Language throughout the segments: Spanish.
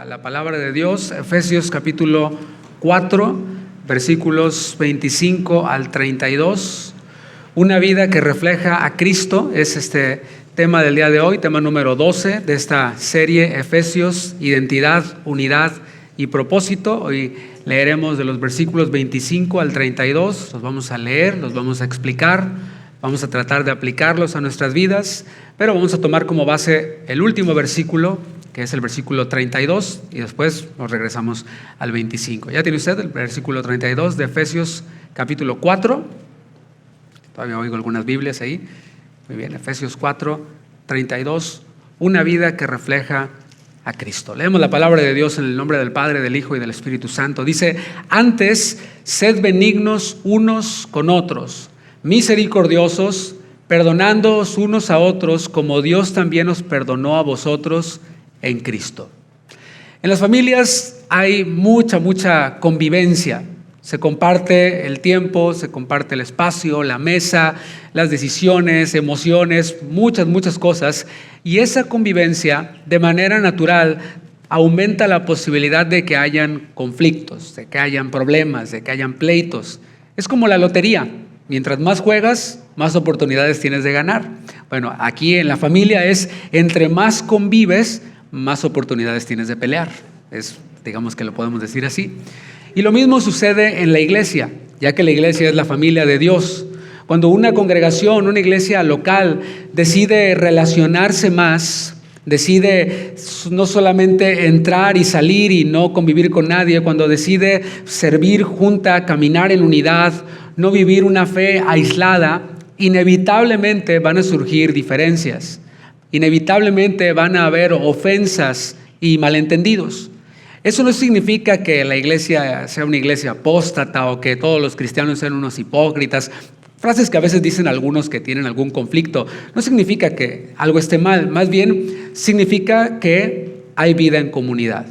la palabra de Dios, Efesios capítulo 4, versículos 25 al 32. Una vida que refleja a Cristo es este tema del día de hoy, tema número 12 de esta serie Efesios, identidad, unidad y propósito. Hoy leeremos de los versículos 25 al 32, los vamos a leer, los vamos a explicar, vamos a tratar de aplicarlos a nuestras vidas, pero vamos a tomar como base el último versículo, que es el versículo 32, y después nos regresamos al 25. ¿Ya tiene usted el versículo 32 de Efesios capítulo 4? Todavía oigo algunas Biblias ahí. Muy bien, Efesios 4, 32, una vida que refleja a Cristo. Leemos la palabra de Dios en el nombre del Padre, del Hijo y del Espíritu Santo. Dice: antes, sed benignos unos con otros, misericordiosos, perdonándoos unos a otros, como Dios también os perdonó a vosotros en Cristo. En las familias hay mucha convivencia. Se comparte el tiempo, se comparte el espacio, la mesa, las decisiones, emociones, muchas cosas. Y esa convivencia, de manera natural, aumenta la posibilidad de que hayan conflictos, de que hayan problemas, de que hayan pleitos. Es como la lotería. Mientras más juegas, más oportunidades tienes de ganar. Bueno, aquí en la familia es entre más convives, más oportunidades tienes de pelear. Digamos que lo podemos decir así. Y lo mismo sucede en la iglesia, ya que la iglesia es la familia de Dios. Cuando una congregación, una iglesia local decide relacionarse más, decide no solamente entrar y salir y no convivir con nadie, cuando decide servir junta, caminar en unidad, no vivir una fe aislada, inevitablemente van a surgir diferencias, inevitablemente van a haber ofensas y malentendidos. Eso no significa que la iglesia sea una iglesia apóstata o que todos los cristianos sean unos hipócritas. Frases que a veces dicen algunos que tienen algún conflicto. No significa que algo esté mal, más bien significa que hay vida en comunidad.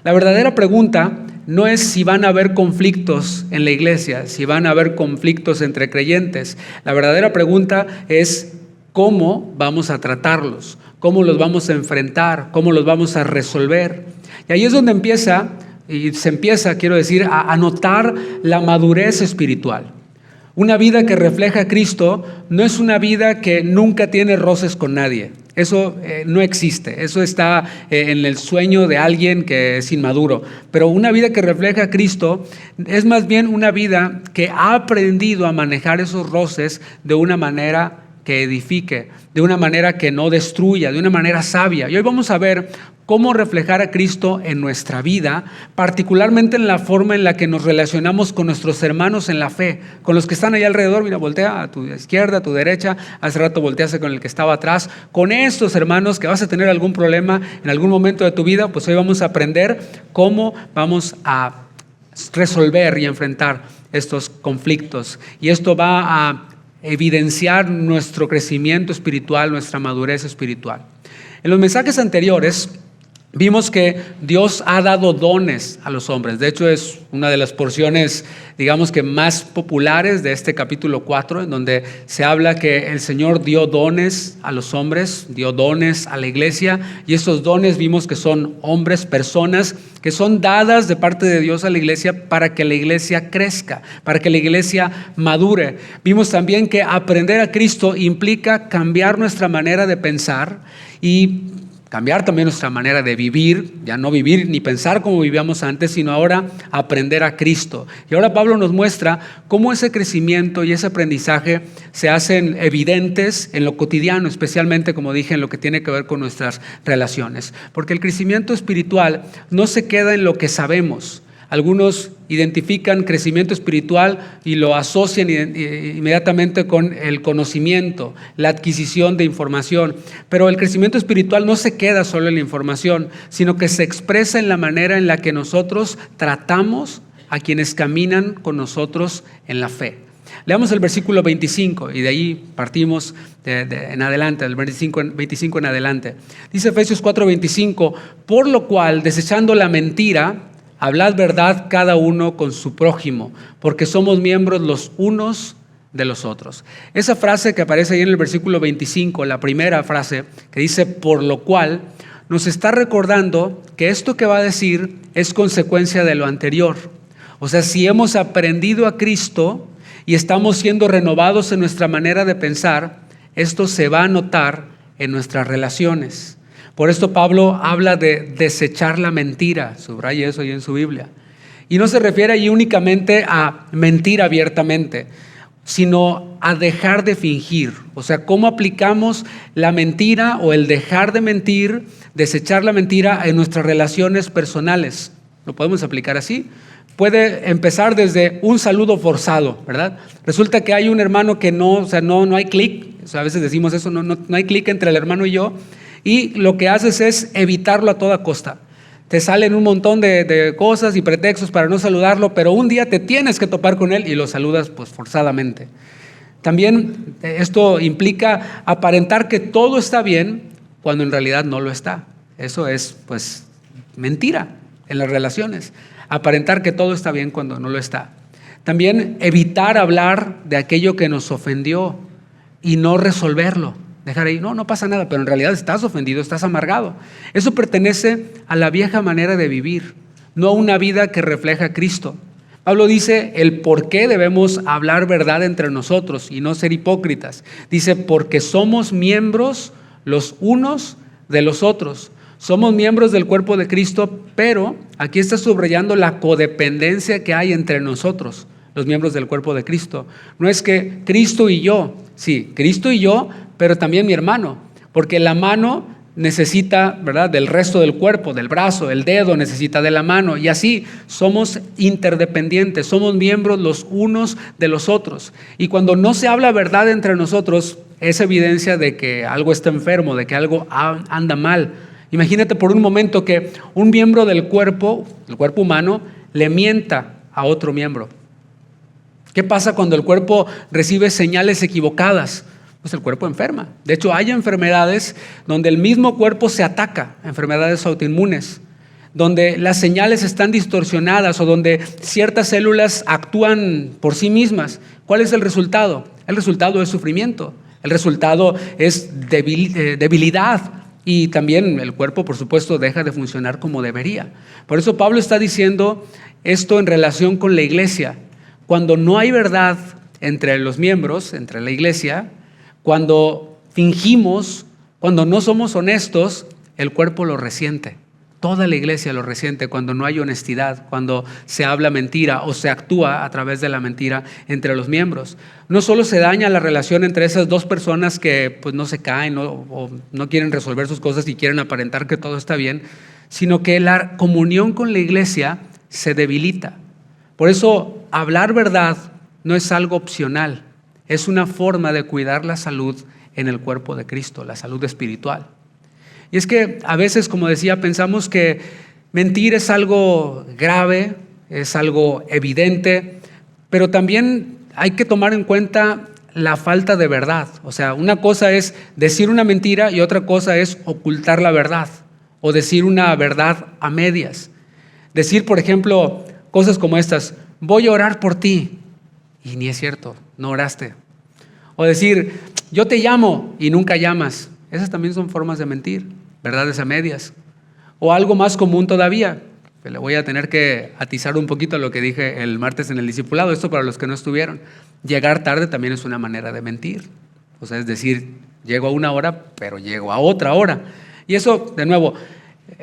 La verdadera pregunta no es si van a haber conflictos en la iglesia, si van a haber conflictos entre creyentes. La verdadera pregunta es cómo vamos a tratarlos, cómo los vamos a enfrentar, cómo los vamos a resolver. Y ahí es donde se empieza, a notar la madurez espiritual. Una vida que refleja a Cristo no es una vida que nunca tiene roces con nadie. Eso no existe. Eso está en el sueño de alguien que es inmaduro. Pero una vida que refleja a Cristo es más bien una vida que ha aprendido a manejar esos roces de una manera que edifique, de una manera que no destruya, de una manera sabia. Y hoy vamos a ver cómo reflejar a Cristo en nuestra vida, particularmente en la forma en la que nos relacionamos con nuestros hermanos en la fe, con los que están allá alrededor. Mira, voltea a tu izquierda, a tu derecha, hace rato volteaste con el que estaba atrás. Con estos hermanos que vas a tener algún problema en algún momento de tu vida, pues hoy vamos a aprender cómo vamos a resolver y enfrentar estos conflictos. Y esto va a evidenciar nuestro crecimiento espiritual, nuestra madurez espiritual. En los mensajes anteriores vimos que Dios ha dado dones a los hombres. De hecho, es una de las porciones, digamos que más populares de este capítulo 4, en donde se habla que el Señor dio dones a los hombres, dio dones a la iglesia, y estos dones vimos que son hombres, personas que son dadas de parte de Dios a la iglesia para que la iglesia crezca, para que la iglesia madure. Vimos también que aprender a Cristo implica cambiar nuestra manera de pensar y cambiar también nuestra manera de vivir, ya no vivir ni pensar como vivíamos antes, sino ahora aprender a Cristo. Y ahora Pablo nos muestra cómo ese crecimiento y ese aprendizaje se hacen evidentes en lo cotidiano, especialmente, como dije, en lo que tiene que ver con nuestras relaciones. Porque el crecimiento espiritual no se queda en lo que sabemos. Algunos identifican crecimiento espiritual y lo asocian inmediatamente con el conocimiento, la adquisición de información. Pero el crecimiento espiritual no se queda solo en la información, sino que se expresa en la manera en la que nosotros tratamos a quienes caminan con nosotros en la fe. Leamos el versículo 25 y de ahí partimos en adelante, del 25 en adelante. Dice Efesios 4:25, por lo cual, desechando la mentira, hablad verdad cada uno con su prójimo, porque somos miembros los unos de los otros. Esa frase que aparece ahí en el versículo 25, la primera frase que dice por lo cual, nos está recordando que esto que va a decir es consecuencia de lo anterior. O sea, si hemos aprendido a Cristo y estamos siendo renovados en nuestra manera de pensar, esto se va a notar en nuestras relaciones. Por esto Pablo habla de desechar la mentira, subraya eso ahí en su Biblia. Y no se refiere allí únicamente a mentir abiertamente, sino a dejar de fingir. O sea, cómo aplicamos la mentira o el dejar de mentir, desechar la mentira en nuestras relaciones personales. Lo podemos aplicar así. Puede empezar desde un saludo forzado, ¿verdad? Resulta que hay un hermano que no hay clic. O sea, a veces decimos eso, no hay clic entre el hermano y yo. Y lo que haces es evitarlo a toda costa. Te salen un montón de cosas y pretextos para no saludarlo, pero un día te tienes que topar con él y lo saludas pues forzadamente. También esto implica aparentar que todo está bien cuando en realidad no lo está. Eso es pues mentira en las relaciones. Aparentar que todo está bien cuando no lo está. También evitar hablar de aquello que nos ofendió y no resolverlo. Dejar ahí, no pasa nada, pero en realidad estás ofendido, estás amargado. Eso pertenece a la vieja manera de vivir, no a una vida que refleja a Cristo. Pablo dice el por qué debemos hablar verdad entre nosotros y no ser hipócritas. Dice, porque somos miembros los unos de los otros. Somos miembros del cuerpo de Cristo, pero aquí está subrayando la codependencia que hay entre nosotros, los miembros del cuerpo de Cristo. No es que Cristo y yo, sí, Cristo y yo, pero también mi hermano, porque la mano necesita, ¿verdad?, del resto del cuerpo, del brazo, el dedo necesita de la mano, y así somos interdependientes, somos miembros los unos de los otros. Y cuando no se habla verdad entre nosotros, es evidencia de que algo está enfermo, de que algo anda mal. Imagínate por un momento que un miembro del cuerpo, el cuerpo humano, le mienta a otro miembro. ¿Qué pasa cuando el cuerpo recibe señales equivocadas? Pues el cuerpo enferma. De hecho, hay enfermedades donde el mismo cuerpo se ataca, enfermedades autoinmunes, donde las señales están distorsionadas o donde ciertas células actúan por sí mismas. ¿Cuál es el resultado? El resultado es sufrimiento, el resultado es debilidad y también el cuerpo, por supuesto, deja de funcionar como debería. Por eso Pablo está diciendo esto en relación con la iglesia. Cuando no hay verdad entre los miembros, entre la iglesia, cuando fingimos, cuando no somos honestos, el cuerpo lo resiente. Toda la iglesia lo resiente cuando no hay honestidad, cuando se habla mentira o se actúa a través de la mentira entre los miembros. No solo se daña la relación entre esas dos personas que pues, no se caen o no quieren resolver sus cosas y quieren aparentar que todo está bien, sino que la comunión con la iglesia se debilita. Por eso, hablar verdad no es algo opcional. Es una forma de cuidar la salud en el cuerpo de Cristo, la salud espiritual. Y es que a veces, como decía, pensamos que mentir es algo grave, es algo evidente, pero también hay que tomar en cuenta la falta de verdad. O sea, una cosa es decir una mentira y otra cosa es ocultar la verdad o decir una verdad a medias. Decir, por ejemplo, cosas como estas, voy a orar por ti, y ni es cierto, no oraste. O decir, yo te llamo y nunca llamas. Esas también son formas de mentir, verdades a medias. O algo más común todavía, que le voy a tener que atizar un poquito a lo que dije el martes en el discipulado, esto para los que no estuvieron. Llegar tarde también es una manera de mentir. O sea, es decir, llego a una hora, pero llego a otra hora. Y eso, de nuevo,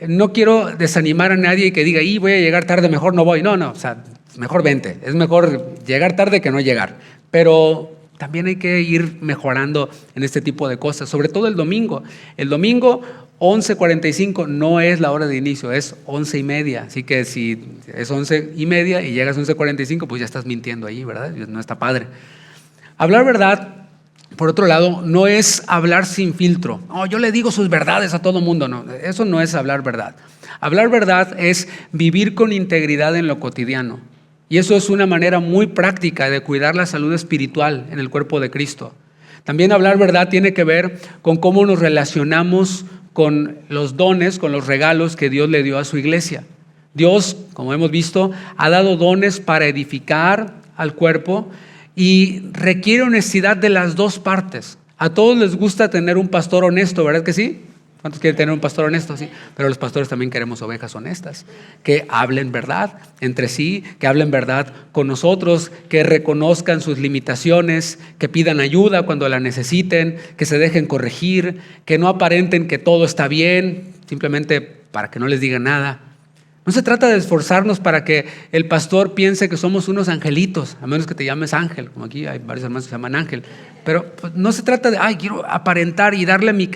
no quiero desanimar a nadie que diga, voy a llegar tarde, mejor no voy. No, o sea, mejor vente. Es mejor llegar tarde que no llegar. Pero también hay que ir mejorando en este tipo de cosas, sobre todo el domingo. El domingo, 11:45 no es la hora de inicio, es 11:30. Así que si es 11:30 y llegas a 11:45, pues ya estás mintiendo ahí, ¿verdad? No está padre. Hablar verdad, por otro lado, no es hablar sin filtro. Yo le digo sus verdades a todo mundo. No, eso no es hablar verdad. Hablar verdad es vivir con integridad en lo cotidiano. Y eso es una manera muy práctica de cuidar la salud espiritual en el cuerpo de Cristo. También hablar verdad tiene que ver con cómo nos relacionamos con los dones, con los regalos que Dios le dio a su iglesia. Dios, como hemos visto, ha dado dones para edificar al cuerpo y requiere honestidad de las dos partes. A todos les gusta tener un pastor honesto, ¿verdad que sí? ¿Cuántos quieren tener un pastor honesto? Sí, pero los pastores también queremos ovejas honestas, que hablen verdad entre sí, que hablen verdad con nosotros, que reconozcan sus limitaciones, que pidan ayuda cuando la necesiten, que se dejen corregir, que no aparenten que todo está bien, simplemente para que no les digan nada. No se trata de esforzarnos para que el pastor piense que somos unos angelitos, a menos que te llames Ángel, como aquí hay varios hermanos que se llaman Ángel. Pero pues, no se trata de, quiero aparentar y darle mi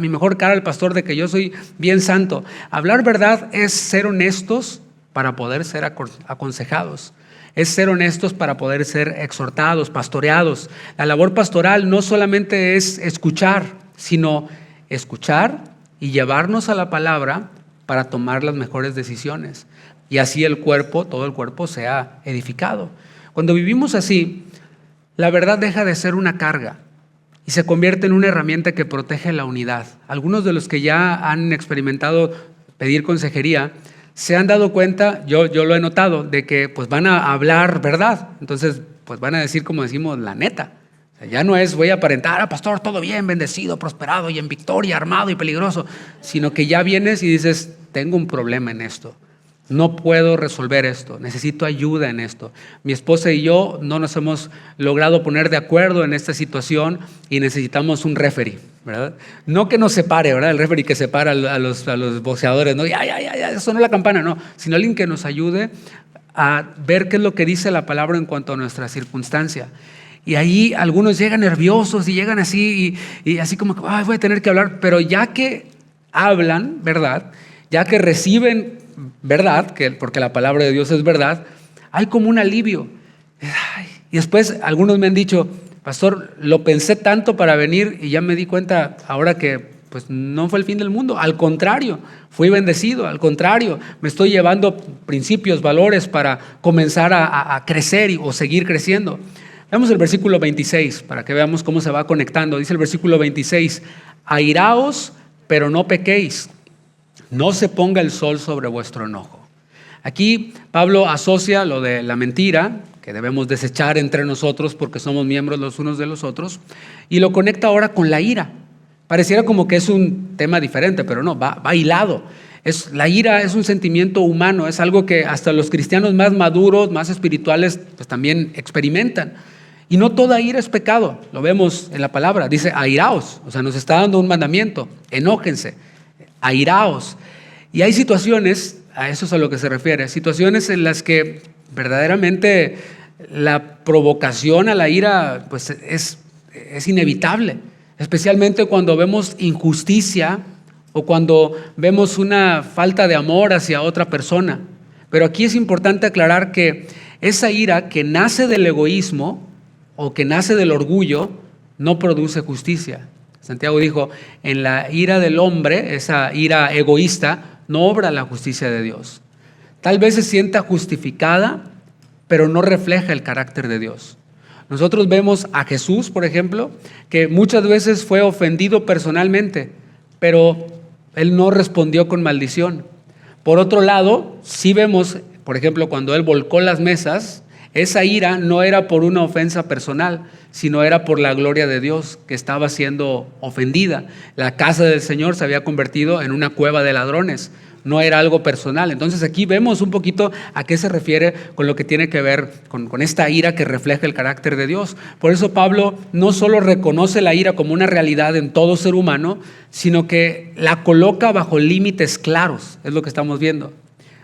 mejor cara al pastor de que yo soy bien santo. Hablar verdad es ser honestos para poder ser aconsejados. Es ser honestos para poder ser exhortados, pastoreados. La labor pastoral no solamente es escuchar, sino escuchar y llevarnos a la palabra para tomar las mejores decisiones. Y así todo el cuerpo sea edificado. Cuando vivimos así, la verdad deja de ser una carga y se convierte en una herramienta que protege la unidad. Algunos de los que ya han experimentado pedir consejería se han dado cuenta, yo lo he notado, de que pues van a hablar verdad. Entonces pues van a decir, como decimos, la neta. O sea, ya no es voy a aparentar, pastor, todo bien, bendecido, prosperado y en victoria, armado y peligroso, sino que ya vienes y dices, tengo un problema en esto. No puedo resolver esto, necesito ayuda en esto. Mi esposa y yo no nos hemos logrado poner de acuerdo en esta situación y necesitamos un referee, ¿verdad? No que nos separe, ¿verdad? El referee que separa a los boxeadores, ¿no? Ya, sonó la campana, no. Sino alguien que nos ayude a ver qué es lo que dice la palabra en cuanto a nuestra circunstancia. Y ahí algunos llegan nerviosos y llegan así y así como, voy a tener que hablar. Pero ya que hablan, ¿verdad? Ya que reciben verdad, porque la palabra de Dios es verdad, hay como un alivio. Y después algunos me han dicho, pastor, lo pensé tanto para venir y ya me di cuenta ahora que pues no fue el fin del mundo. Al contrario, fui bendecido. Al contrario, me estoy llevando principios, valores para comenzar a crecer o seguir creciendo. Veamos el versículo 26 para que veamos cómo se va conectando. Dice el versículo 26, airaos, pero no pequéis. No se ponga el sol sobre vuestro enojo. Aquí Pablo asocia lo de la mentira, que debemos desechar entre nosotros porque somos miembros los unos de los otros, y lo conecta ahora con la ira. Pareciera como que es un tema diferente, pero no, va hilado. La ira es un sentimiento humano, es algo que hasta los cristianos más maduros, más espirituales, pues también experimentan. Y no toda ira es pecado, lo vemos en la palabra, dice airaos, o sea, nos está dando un mandamiento, enójense, airaos. Y hay situaciones, a eso es a lo que se refiere, situaciones en las que verdaderamente la provocación a la ira pues es inevitable, especialmente cuando vemos injusticia o cuando vemos una falta de amor hacia otra persona. Pero aquí es importante aclarar que esa ira que nace del egoísmo o que nace del orgullo no produce justicia. Santiago dijo, en la ira del hombre, esa ira egoísta, no obra la justicia de Dios. Tal vez se sienta justificada, pero no refleja el carácter de Dios. Nosotros vemos a Jesús, por ejemplo, que muchas veces fue ofendido personalmente, pero él no respondió con maldición. Por otro lado, sí vemos, por ejemplo, cuando él volcó las mesas, esa ira no era por una ofensa personal, sino era por la gloria de Dios que estaba siendo ofendida. La casa del Señor se había convertido en una cueva de ladrones, no era algo personal. Entonces aquí vemos un poquito a qué se refiere con lo que tiene que ver con esta ira que refleja el carácter de Dios. Por eso Pablo no solo reconoce la ira como una realidad en todo ser humano, sino que la coloca bajo límites claros, es lo que estamos viendo.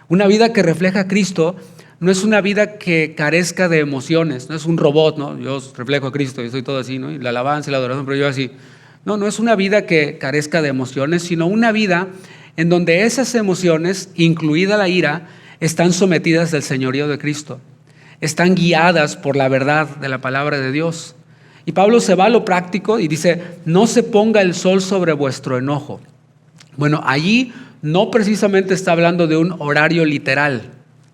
Una vida que refleja a Cristo no es una vida que carezca de emociones, no es un robot, ¿no? Yo reflejo a Cristo, yo soy todo así, ¿no? Y la alabanza y la adoración, pero yo así. No es una vida que carezca de emociones, sino una vida en donde esas emociones, incluida la ira, están sometidas al señorío de Cristo, están guiadas por la verdad de la palabra de Dios. Y Pablo se va a lo práctico y dice, no se ponga el sol sobre vuestro enojo. Bueno, allí no precisamente está hablando de un horario literal,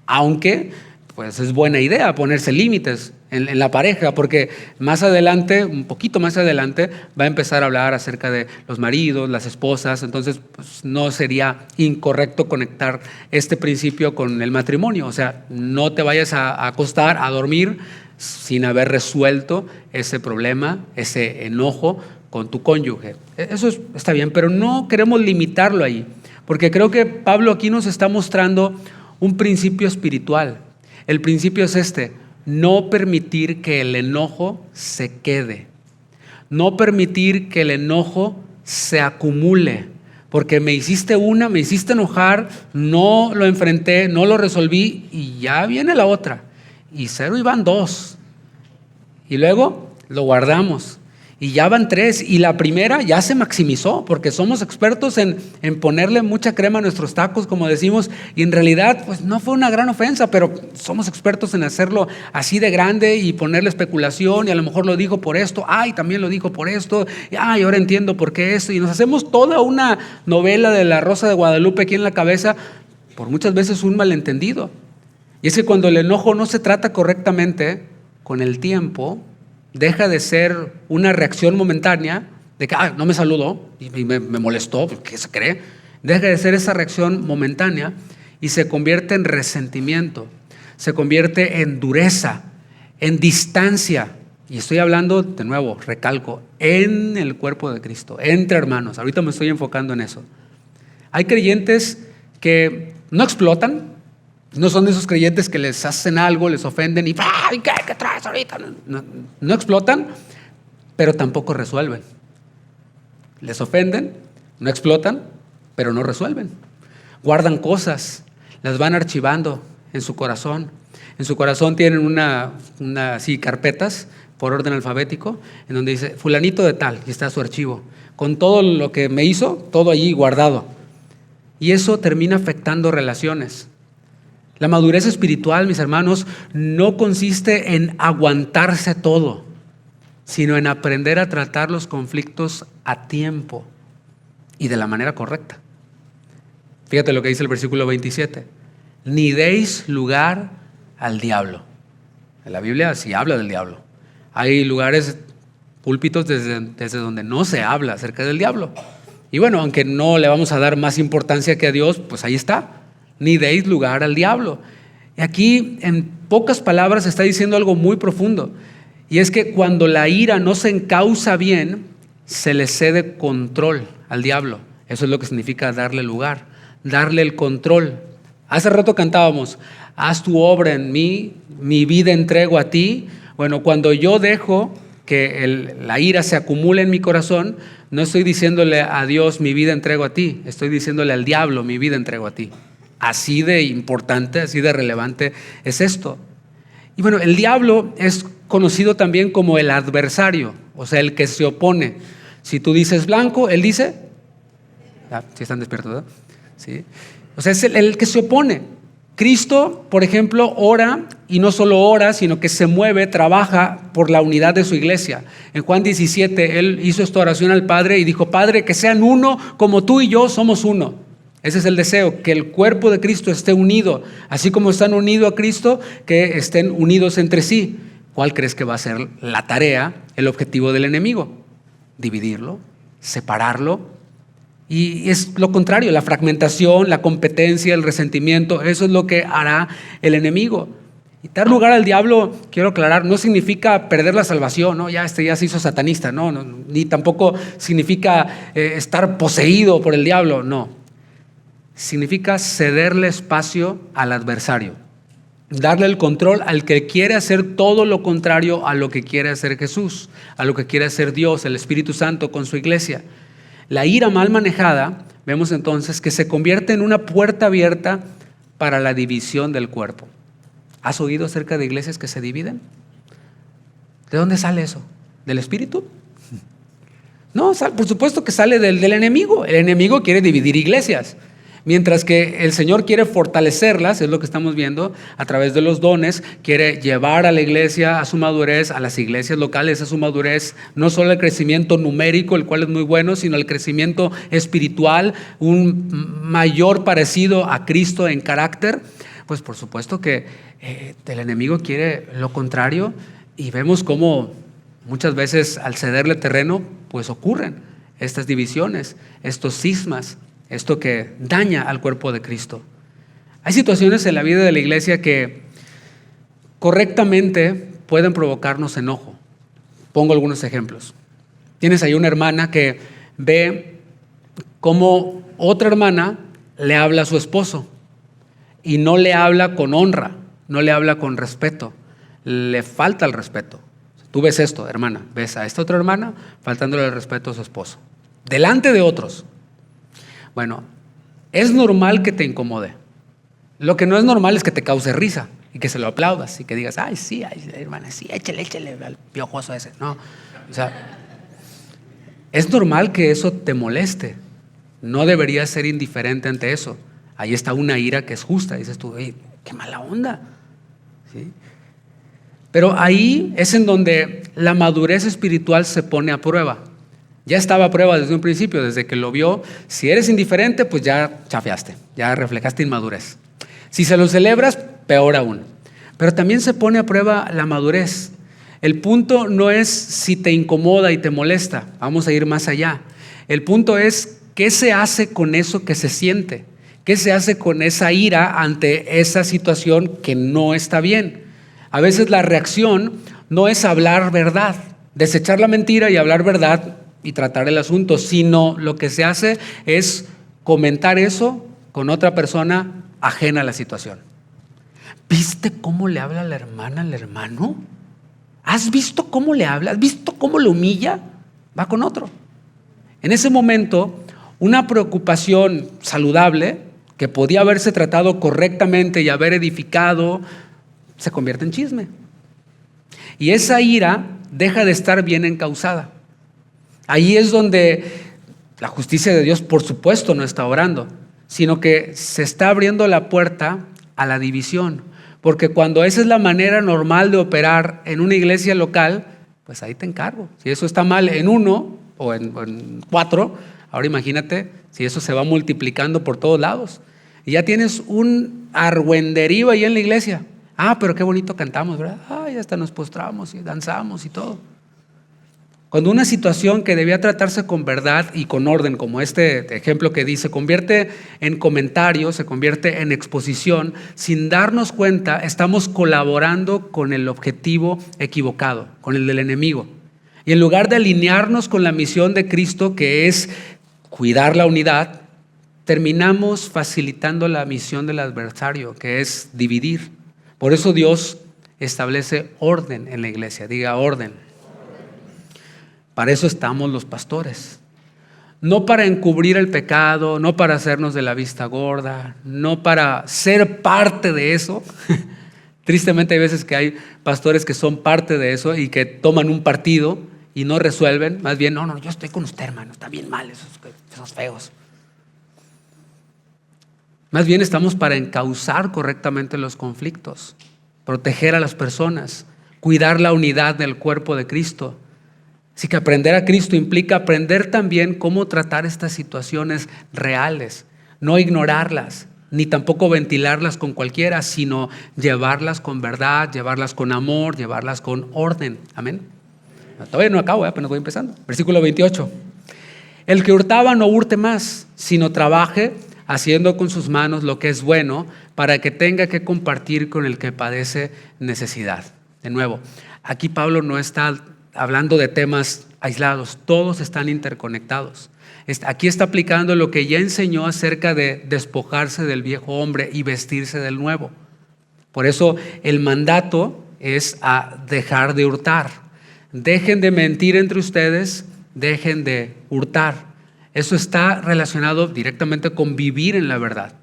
aunque pues es buena idea ponerse límites en la pareja, porque más adelante, un poquito más adelante, va a empezar a hablar acerca de los maridos, las esposas. Entonces pues, no sería incorrecto conectar este principio con el matrimonio. O sea, no te vayas a acostar, a dormir sin haber resuelto ese problema, ese enojo con tu cónyuge. Eso está bien, pero no queremos limitarlo ahí, porque creo que Pablo aquí nos está mostrando un principio espiritual. El principio es este: no permitir que el enojo se quede, no permitir que el enojo se acumule, porque me hiciste enojar, no lo enfrenté, no lo resolví y ya viene la otra. Y 0 y van 2. Y luego lo guardamos y ya van 3. Y la primera ya se maximizó, porque somos expertos en ponerle mucha crema a nuestros tacos, como decimos, y en realidad pues no fue una gran ofensa, pero somos expertos en hacerlo así de grande y ponerle especulación, y a lo mejor lo dijo por esto, también lo dijo por esto, y ahora entiendo por qué esto, y nos hacemos toda una novela de la Rosa de Guadalupe aquí en la cabeza, por muchas veces un malentendido. Y es que cuando el enojo no se trata correctamente, con el tiempo deja de ser una reacción momentánea de que no me saludó y me molestó, ¿qué se cree? Deja de ser esa reacción momentánea y se convierte en resentimiento, se convierte en dureza, en distancia. Y estoy hablando, de nuevo, recalco, en el cuerpo de Cristo, entre hermanos. Ahorita me estoy enfocando en eso. Hay creyentes que no explotan. No son de esos creyentes que les hacen algo, les ofenden y ¿qué traes ahorita? No explotan, pero tampoco resuelven. Les ofenden, no explotan, pero no resuelven. Guardan cosas, las van archivando en su corazón. En su corazón tienen carpetas por orden alfabético, en donde dice fulanito de tal, y está su archivo, con todo lo que me hizo, todo allí guardado. Y eso termina afectando relaciones. La madurez espiritual, mis hermanos, no consiste en aguantarse todo, sino en aprender a tratar los conflictos a tiempo y de la manera correcta. Fíjate lo que dice el versículo 27. Ni deis lugar al diablo. En la Biblia sí habla del diablo. Hay lugares, púlpitos desde donde no se habla acerca del diablo. Y bueno, aunque no le vamos a dar más importancia que a Dios, pues ahí está. Ni deis lugar al diablo. Y aquí, en pocas palabras, está diciendo algo muy profundo. Y es que cuando la ira no se encausa bien, se le cede control al diablo. Eso es lo que significa darle lugar, darle el control. Hace rato cantábamos, haz tu obra en mí, mi vida entrego a ti. Bueno, cuando yo dejo que la ira se acumule en mi corazón, no estoy diciéndole a Dios, mi vida entrego a ti. Estoy diciéndole al diablo, mi vida entrego a ti. Así de importante, así de relevante es esto. Y bueno, el diablo es conocido también como el adversario, o sea, el que se opone. Si tú dices blanco, él dice, si están despiertos, ¿verdad? Sí. O sea, es el que se opone. Cristo, por ejemplo, ora, y no solo ora, sino que se mueve, trabaja por la unidad de su iglesia. En Juan 17, él hizo esta oración al Padre y dijo, Padre, que sean uno como tú y yo somos uno. Ese es el deseo, que el cuerpo de Cristo esté unido, así como están unidos a Cristo, que estén unidos entre sí. ¿Cuál crees que va a ser la tarea, el objetivo del enemigo? Dividirlo, separarlo. Y es lo contrario, la fragmentación, la competencia, el resentimiento, eso es lo que hará el enemigo. Y dar lugar al diablo, quiero aclarar, no significa perder la salvación, ¿no? Ya se hizo satanista, no, ni tampoco significa estar poseído por el diablo, no. Significa cederle espacio al adversario, darle el control al que quiere hacer todo lo contrario a lo que quiere hacer Jesús, a lo que quiere hacer Dios, el Espíritu Santo con su iglesia. La ira mal manejada, vemos entonces que se convierte en una puerta abierta para la división del cuerpo. ¿Has oído acerca de iglesias que se dividen? ¿De dónde sale eso? ¿Del Espíritu? No, por supuesto que sale del enemigo. El enemigo quiere dividir iglesias. Mientras que el Señor quiere fortalecerlas, es lo que estamos viendo, a través de los dones, quiere llevar a la iglesia a su madurez, a las iglesias locales a su madurez, no solo el crecimiento numérico, el cual es muy bueno, sino el crecimiento espiritual, un mayor parecido a Cristo en carácter. Pues por supuesto que el enemigo quiere lo contrario y vemos cómo muchas veces al cederle terreno, pues ocurren estas divisiones, estos cismas. Esto que daña al cuerpo de Cristo. Hay situaciones en la vida de la iglesia que correctamente pueden provocarnos enojo. Pongo algunos ejemplos. Tienes ahí una hermana que ve cómo otra hermana le habla a su esposo y no le habla con honra, no le habla con respeto, le falta el respeto. Tú ves esto, hermana, ves a esta otra hermana faltándole el respeto a su esposo, delante de otros. Bueno, es normal que te incomode. Lo que no es normal es que te cause risa y que se lo aplaudas y que digas, ay, sí, ay, hermana, sí, échale al piojoso ese. No, o sea, es normal que eso te moleste. No deberías ser indiferente ante eso. Ahí está una ira que es justa. Dices tú, hey, qué mala onda. ¿Sí? Pero ahí es en donde la madurez espiritual se pone a prueba. Ya estaba a prueba desde un principio, desde que lo vio. Si eres indiferente, pues ya chafeaste, ya reflejaste inmadurez. Si se lo celebras, peor aún. Pero también se pone a prueba la madurez. El punto no es si te incomoda y te molesta, vamos a ir más allá. El punto es qué se hace con eso que se siente, qué se hace con esa ira ante esa situación que no está bien. A veces la reacción no es hablar verdad, desechar la mentira y hablar verdad y tratar el asunto, sino lo que se hace es comentar eso con otra persona ajena a la situación. ¿Viste cómo le habla la hermana al hermano? ¿Has visto cómo le habla? ¿Has visto cómo lo humilla? Va con otro. En ese momento, una preocupación saludable que podía haberse tratado correctamente y haber edificado, se convierte en chisme. Y esa ira deja de estar bien encauzada. Ahí es donde la justicia de Dios, por supuesto, no está obrando, sino que se está abriendo la puerta a la división. Porque cuando esa es la manera normal de operar en una iglesia local, pues ahí te encargo. Si eso está mal en uno o en 4, ahora imagínate si eso se va multiplicando por todos lados. Y ya tienes un argüenderío ahí en la iglesia. Ah, pero qué bonito cantamos, ¿verdad? Ay, hasta nos postramos y danzamos y todo. Cuando una situación que debía tratarse con verdad y con orden, como este ejemplo que dice, se convierte en comentario, se convierte en exposición, sin darnos cuenta, estamos colaborando con el objetivo equivocado, con el del enemigo. Y en lugar de alinearnos con la misión de Cristo, que es cuidar la unidad, terminamos facilitando la misión del adversario, que es dividir. Por eso Dios establece orden en la iglesia, diga orden. Para eso estamos los pastores. No para encubrir el pecado, no para hacernos de la vista gorda, no para ser parte de eso. Tristemente hay veces que hay pastores que son parte de eso y que toman un partido y no resuelven. Más bien, no, yo estoy con usted, hermano, está bien mal esos feos. Más bien estamos para encauzar correctamente los conflictos, proteger a las personas, cuidar la unidad del cuerpo de Cristo. Así que aprender a Cristo implica aprender también cómo tratar estas situaciones reales, no ignorarlas, ni tampoco ventilarlas con cualquiera, sino llevarlas con verdad, llevarlas con amor, llevarlas con orden. Amén. Todavía no acabo, apenas voy empezando. Versículo 28. El que hurtaba no hurte más, sino trabaje haciendo con sus manos lo que es bueno para que tenga que compartir con el que padece necesidad. De nuevo, aquí Pablo no está hablando de temas aislados, todos están interconectados. Aquí está aplicando lo que ya enseñó acerca de despojarse del viejo hombre y vestirse del nuevo. Por eso el mandato es a dejar de hurtar. Dejen de mentir entre ustedes, dejen de hurtar. Eso está relacionado directamente con vivir en la verdad.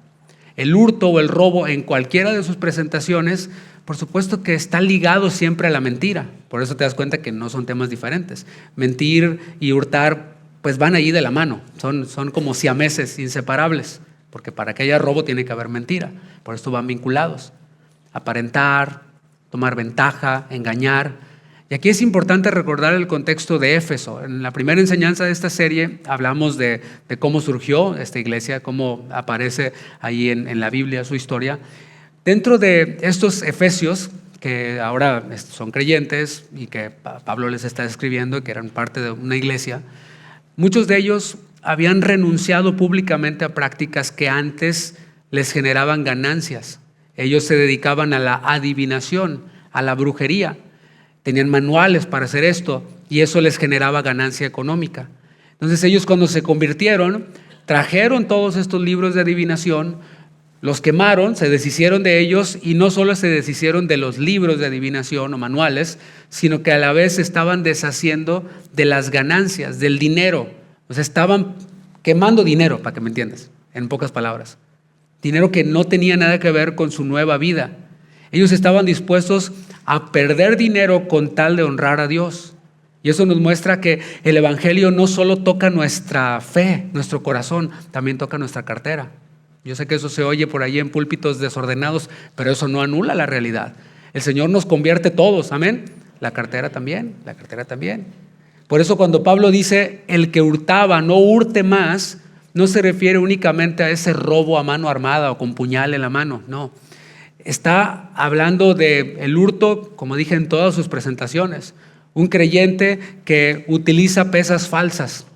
El hurto o el robo en cualquiera de sus presentaciones, por supuesto que está ligado siempre a la mentira. Por eso te das cuenta que no son temas diferentes. Mentir y hurtar pues van allí de la mano. Son como siameses, inseparables. Porque para que haya robo tiene que haber mentira. Por esto van vinculados. Aparentar, tomar ventaja, engañar. Y aquí es importante recordar el contexto de Éfeso. En la primera enseñanza de esta serie hablamos de cómo surgió esta iglesia, cómo aparece ahí en la Biblia su historia. Dentro de estos efesios, que ahora son creyentes y que Pablo les está escribiendo, que eran parte de una iglesia, muchos de ellos habían renunciado públicamente a prácticas que antes les generaban ganancias. Ellos se dedicaban a la adivinación, a la brujería. tenían manuales para hacer esto y eso les generaba ganancia económica. Entonces ellos cuando se convirtieron, trajeron todos estos libros de adivinación, los quemaron, se deshicieron de ellos y no solo se deshicieron de los libros de adivinación o manuales, sino que a la vez se estaban deshaciendo de las ganancias, del dinero. O sea, estaban quemando dinero, para que me entiendas, en pocas palabras. Dinero que no tenía nada que ver con su nueva vida. Ellos estaban dispuestos a perder dinero con tal de honrar a Dios. Y eso nos muestra que el evangelio no solo toca nuestra fe, nuestro corazón, también toca nuestra cartera. Yo sé que eso se oye por ahí en púlpitos desordenados, pero eso no anula la realidad. El Señor nos convierte todos, amén. La cartera también, la cartera también. Por eso cuando Pablo dice, el que hurtaba no hurte más, no se refiere únicamente a ese robo a mano armada o con puñal en la mano, no. Está hablando del hurto, como dije en todas sus presentaciones. Un creyente que utiliza pesas falsas.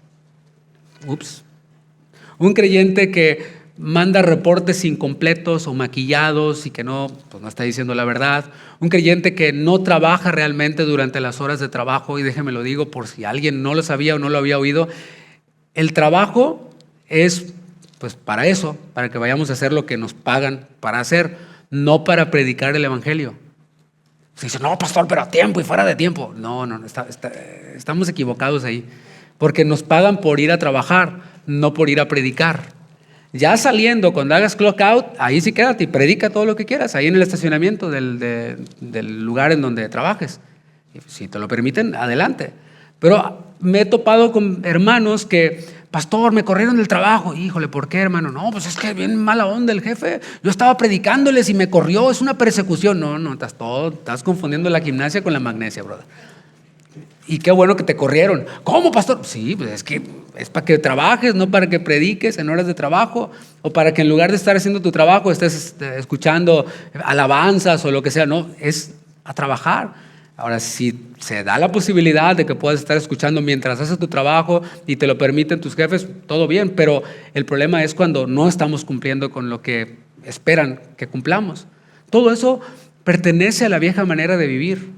Un creyente que manda reportes incompletos o maquillados y que no está diciendo la verdad. Un creyente que no trabaja realmente durante las horas de trabajo, y déjeme lo digo por si alguien no lo sabía o no lo había oído. El trabajo es para eso, para que vayamos a hacer lo que nos pagan para hacer, no para predicar el evangelio. Se dice, no, pastor, pero a tiempo y fuera de tiempo. No, estamos equivocados ahí. Porque nos pagan por ir a trabajar, no por ir a predicar. Ya saliendo, cuando hagas clock out, ahí sí quédate y predica todo lo que quieras, ahí en el estacionamiento del lugar en donde trabajes. Y si te lo permiten, adelante. Pero me he topado con hermanos que, pastor, me corrieron del trabajo. Híjole, ¿por qué, hermano? No, pues es que bien mala onda el jefe. Yo estaba predicándoles y me corrió, es una persecución. No, estás confundiendo la gimnasia con la magnesia, brother. Y qué bueno que te corrieron. ¿Cómo, pastor? Sí, pues es que es para que trabajes, no para que prediques en horas de trabajo, o para que en lugar de estar haciendo tu trabajo estés escuchando alabanzas o lo que sea. No, es a trabajar. Ahora, si se da la posibilidad de que puedas estar escuchando mientras haces tu trabajo y te lo permiten tus jefes, todo bien, pero el problema es cuando no estamos cumpliendo con lo que esperan que cumplamos. Todo eso pertenece a la vieja manera de vivir.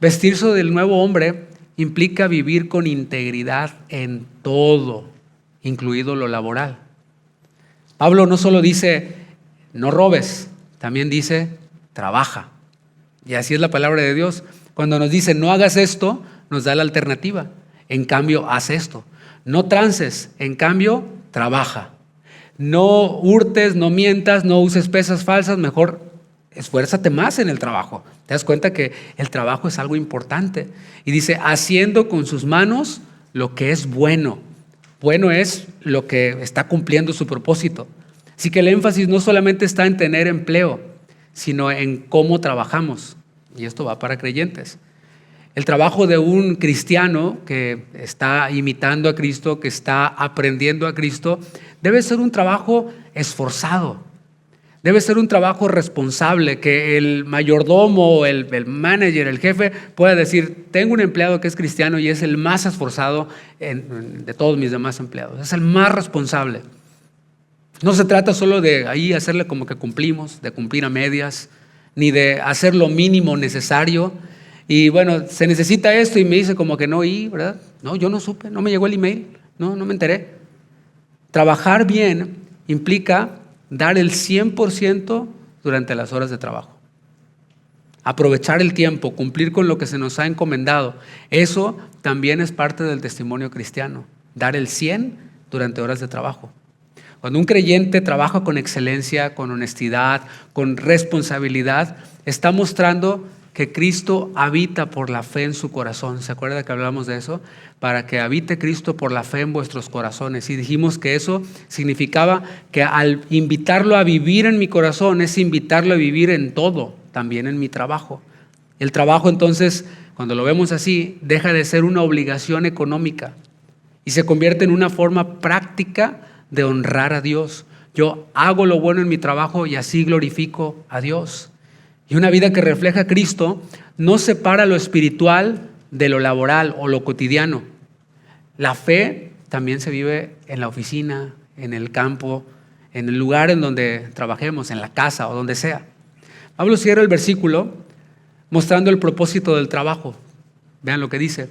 Vestirse del nuevo hombre implica vivir con integridad en todo, incluido lo laboral. Pablo no solo dice, no robes, también dice, trabaja. Y así es la palabra de Dios. Cuando nos dice, no hagas esto, nos da la alternativa. En cambio, haz esto. No trances, en cambio, trabaja. No hurtes, no mientas, no uses pesas falsas, mejor esfuérzate más en el trabajo. Te das cuenta que el trabajo es algo importante. Y dice, haciendo con sus manos lo que es bueno. Bueno es lo que está cumpliendo su propósito. Así que el énfasis no solamente está en tener empleo, sino en cómo trabajamos. Y esto va para creyentes. El trabajo de un cristiano que está imitando a Cristo, que está aprendiendo a Cristo, debe ser un trabajo esforzado. Debe ser un trabajo responsable, que el mayordomo, el manager, el jefe pueda decir, tengo un empleado que es cristiano y es el más esforzado de todos mis demás empleados. Es el más responsable. No se trata solo de ahí hacerle como que cumplimos, de cumplir a medias, ni de hacer lo mínimo necesario. Y bueno, se necesita esto y me dice como que no oí, ¿verdad? No, yo no supe, no me llegó el email, no me enteré. Trabajar bien implica dar el 100% durante las horas de trabajo. Aprovechar el tiempo, cumplir con lo que se nos ha encomendado. Eso también es parte del testimonio cristiano. Dar el 100 durante horas de trabajo. Cuando un creyente trabaja con excelencia, con honestidad, con responsabilidad, está mostrando que Cristo habita por la fe en su corazón. ¿Se acuerda que hablamos de eso? Para que habite Cristo por la fe en vuestros corazones. Y dijimos que eso significaba que al invitarlo a vivir en mi corazón es invitarlo a vivir en todo, también en mi trabajo. El trabajo entonces, cuando lo vemos así, deja de ser una obligación económica y se convierte en una forma práctica de honrar a Dios. Yo hago lo bueno en mi trabajo y así glorifico a Dios. Y una vida que refleja a Cristo no separa lo espiritual de lo laboral o lo cotidiano. La fe también se vive en la oficina, en el campo, en el lugar en donde trabajemos, en la casa o donde sea. Pablo cierra el versículo mostrando el propósito del trabajo. Vean lo que dice.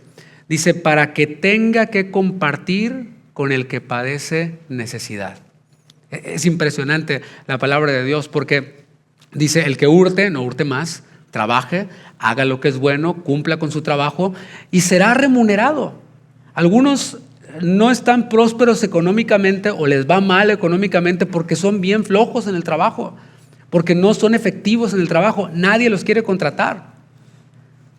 Dice, para que tenga que compartir con el que padece necesidad. Es impresionante la palabra de Dios porque dice, el que hurte, no hurte más, trabaje, haga lo que es bueno, cumpla con su trabajo y será remunerado. Algunos no están prósperos económicamente o les va mal económicamente porque son bien flojos en el trabajo, porque no son efectivos en el trabajo, nadie los quiere contratar.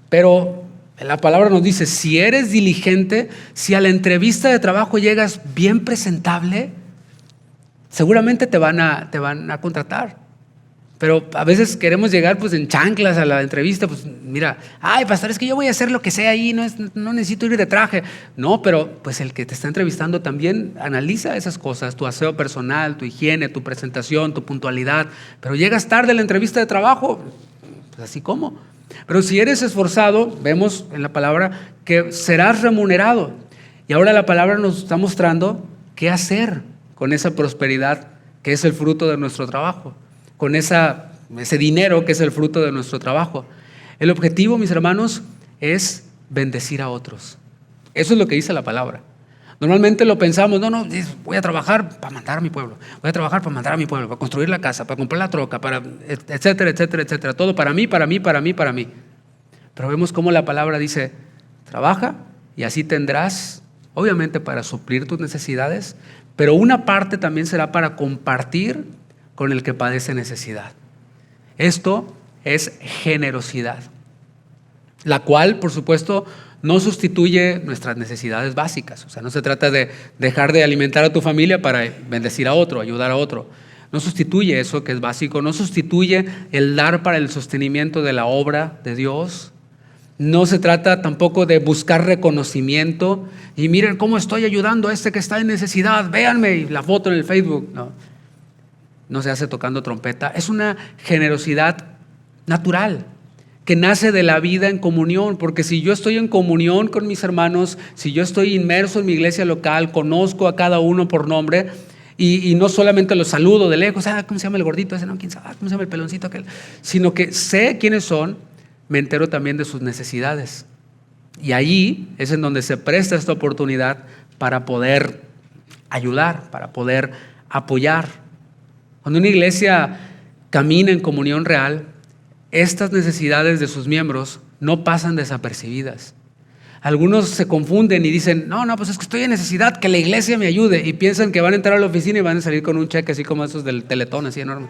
Pero la palabra nos dice, si eres diligente, si a la entrevista de trabajo llegas bien presentable, seguramente te van a contratar. Pero a veces queremos llegar pues en chanclas a la entrevista, pues mira, ay pastor, es que yo voy a hacer lo que sea ahí, no necesito ir de traje. No, pero pues el que te está entrevistando también analiza esas cosas, tu aseo personal, tu higiene, tu presentación, tu puntualidad. Pero llegas tarde a la entrevista de trabajo, pues así como. Pero si eres esforzado, vemos en la palabra que serás remunerado. Y ahora la palabra nos está mostrando qué hacer con esa prosperidad que es el fruto de nuestro trabajo, con ese dinero que es el fruto de nuestro trabajo. El objetivo, mis hermanos, es bendecir a otros. Eso es lo que dice la palabra. Normalmente lo pensamos, no, voy a trabajar para mandar a mi pueblo, voy a trabajar para mandar a mi pueblo, para construir la casa, para comprar la troca, para etcétera, etcétera, etcétera. Todo para mí, para mí, para mí, para mí. Pero vemos cómo la palabra dice, trabaja y así tendrás, obviamente para suplir tus necesidades, pero una parte también será para compartir con el que padece necesidad. Esto es generosidad, la cual, por supuesto, no sustituye nuestras necesidades básicas. O sea, no se trata de dejar de alimentar a tu familia para bendecir a otro, ayudar a otro. No sustituye eso que es básico, no sustituye el dar para el sostenimiento de la obra de Dios. No se trata tampoco de buscar reconocimiento y miren cómo estoy ayudando a este que está en necesidad, véanme, y la foto en el Facebook. No se hace tocando trompeta. Es una generosidad natural que nace de la vida en comunión, porque si yo estoy en comunión con mis hermanos, si yo estoy inmerso en mi iglesia local, conozco a cada uno por nombre y no solamente los saludo de lejos, ¿cómo se llama el gordito ese? No, ¿quién sabe? ¿Cómo se llama el peloncito aquel? Sino que sé quiénes son, me entero también de sus necesidades. Y allí es en donde se presta esta oportunidad para poder ayudar, para poder apoyar. Cuando una iglesia camina en comunión real, estas necesidades de sus miembros no pasan desapercibidas. Algunos se confunden y dicen, no, pues es que estoy en necesidad, que la iglesia me ayude. Y piensan que van a entrar a la oficina y van a salir con un cheque así como esos del Teletón, así enorme.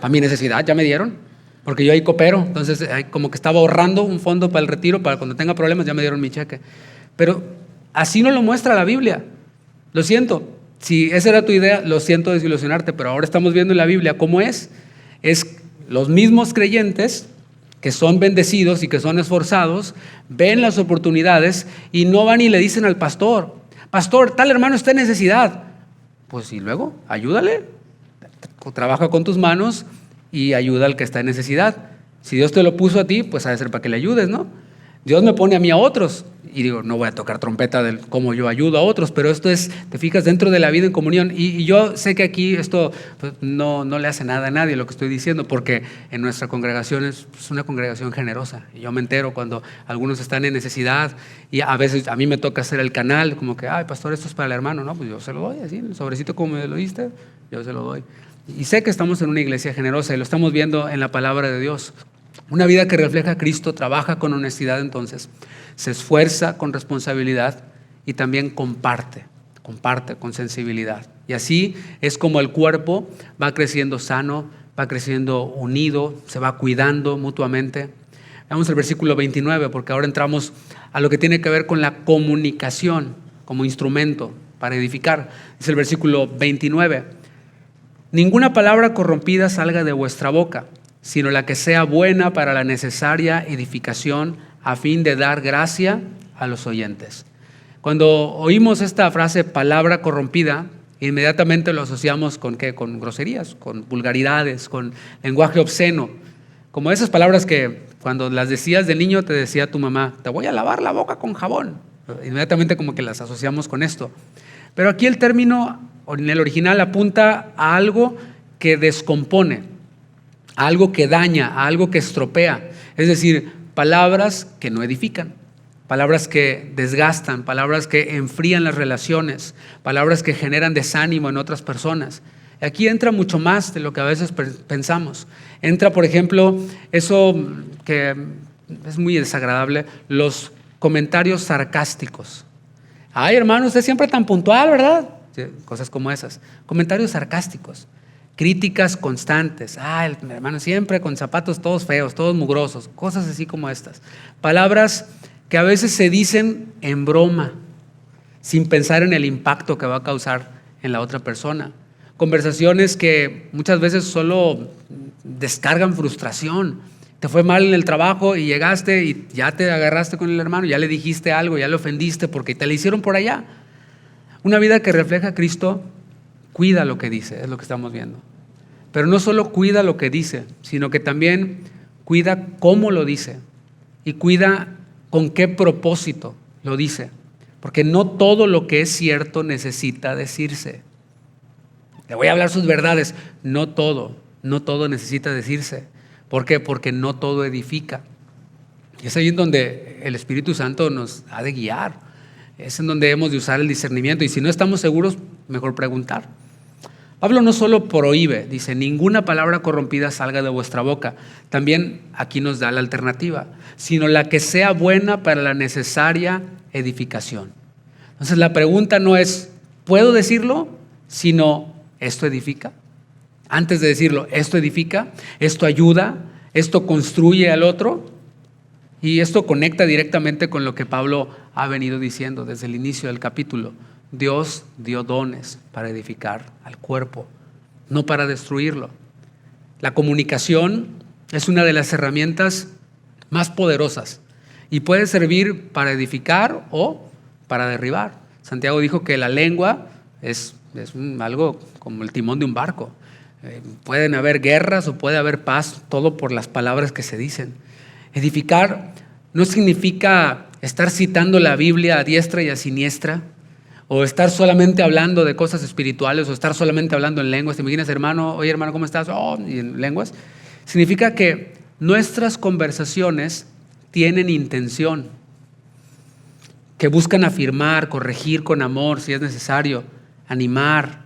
Para mi necesidad, ya me dieron, porque yo ahí coopero. Entonces, como que estaba ahorrando un fondo para el retiro, para cuando tenga problemas, ya me dieron mi cheque. Pero así no lo muestra la Biblia. Lo siento, si esa era tu idea, lo siento desilusionarte, pero ahora estamos viendo en la Biblia cómo es los mismos creyentes que son bendecidos y que son esforzados, ven las oportunidades y no van y le dicen al pastor, tal hermano está en necesidad. Pues y luego, ayúdale, trabaja con tus manos y ayuda al que está en necesidad. Si Dios te lo puso a ti, pues ha de ser para que le ayudes, ¿no? Dios me pone a mí a otros y digo, no voy a tocar trompeta de cómo yo ayudo a otros, pero esto es, te fijas, dentro de la vida en comunión. Y yo sé que aquí esto pues, no le hace nada a nadie lo que estoy diciendo, porque en nuestra congregación es una congregación generosa. Y yo me entero cuando algunos están en necesidad y a veces a mí me toca hacer el canal, como que, pastor, esto es para el hermano. No, pues yo se lo doy, así, el sobrecito como me lo diste, yo se lo doy. Y sé que estamos en una iglesia generosa y lo estamos viendo en la palabra de Dios. Una vida que refleja a Cristo, trabaja con honestidad entonces, se esfuerza con responsabilidad y también comparte con sensibilidad. Y así es como el cuerpo va creciendo sano, va creciendo unido, se va cuidando mutuamente. Veamos el versículo 29, porque ahora entramos a lo que tiene que ver con la comunicación como instrumento para edificar. Es el versículo 29. Ninguna palabra corrompida salga de vuestra boca, sino la que sea buena para la necesaria edificación a fin de dar gracia a los oyentes. Cuando oímos esta frase, palabra corrompida, inmediatamente lo asociamos ¿con qué? Con groserías, con vulgaridades, con lenguaje obsceno. Como esas palabras que cuando las decías de niño te decía tu mamá, te voy a lavar la boca con jabón. Inmediatamente como que las asociamos con esto. Pero aquí el término en el original apunta a algo que descompone, a algo que daña, a algo que estropea. Es decir, palabras que no edifican, palabras que desgastan, palabras que enfrían las relaciones, palabras que generan desánimo en otras personas. Aquí entra mucho más de lo que a veces pensamos. Entra, por ejemplo, eso que es muy desagradable, los comentarios sarcásticos. Ay, hermano, usted siempre tan puntual, ¿verdad? Sí, cosas como esas. Comentarios sarcásticos. Críticas constantes. Ay, mi hermano siempre con zapatos todos feos, todos mugrosos. Cosas así como estas. Palabras que a veces se dicen en broma, sin pensar en el impacto que va a causar en la otra persona. Conversaciones que muchas veces solo descargan frustración. Te fue mal en el trabajo y llegaste y ya te agarraste con el hermano, ya le dijiste algo, ya le ofendiste porque te le hicieron por allá. Una vida que refleja a Cristo cuida lo que dice, es lo que estamos viendo. Pero no solo cuida lo que dice, sino que también cuida cómo lo dice y cuida con qué propósito lo dice. Porque no todo lo que es cierto necesita decirse. Le voy a hablar sus verdades. No todo necesita decirse. ¿Por qué? Porque no todo edifica. Y es ahí en donde el Espíritu Santo nos ha de guiar. Es en donde hemos de usar el discernimiento. Y si no estamos seguros, mejor preguntar. Pablo no solo prohíbe, dice, ninguna palabra corrompida salga de vuestra boca. También aquí nos da la alternativa, sino la que sea buena para la necesaria edificación. Entonces la pregunta no es, ¿puedo decirlo? Sino, ¿esto edifica? Antes de decirlo, ¿esto edifica? ¿Esto ayuda? ¿Esto construye al otro? Y esto conecta directamente con lo que Pablo ha venido diciendo desde el inicio del capítulo. Dios dio dones para edificar al cuerpo, no para destruirlo. La comunicación es una de las herramientas más poderosas y puede servir para edificar o para derribar. Santiago dijo que la lengua es algo como el timón de un barco. Pueden haber guerras o puede haber paz, todo por las palabras que se dicen. Edificar no significa estar citando la Biblia a diestra y a siniestra, o estar solamente hablando de cosas espirituales, o estar solamente hablando en lenguas. ¿Te imaginas, hermano? Oye, hermano, ¿cómo estás? Oh, y en lenguas. Significa que nuestras conversaciones tienen intención, que buscan afirmar, corregir con amor si es necesario, animar,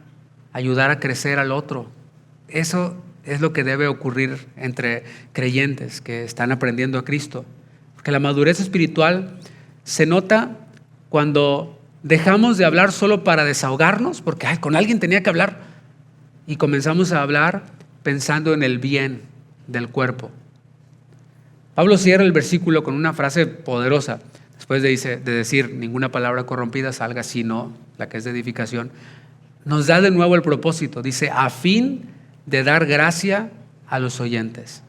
ayudar a crecer al otro. Eso es lo que debe ocurrir entre creyentes que están aprendiendo a Cristo. Porque la madurez espiritual se nota cuando dejamos de hablar solo para desahogarnos, porque con alguien tenía que hablar, y comenzamos a hablar pensando en el bien del cuerpo. Pablo cierra el versículo con una frase poderosa, después de decir ninguna palabra corrompida salga sino la que es de edificación. Nos da de nuevo el propósito, dice, a fin de dar gracia a los oyentes.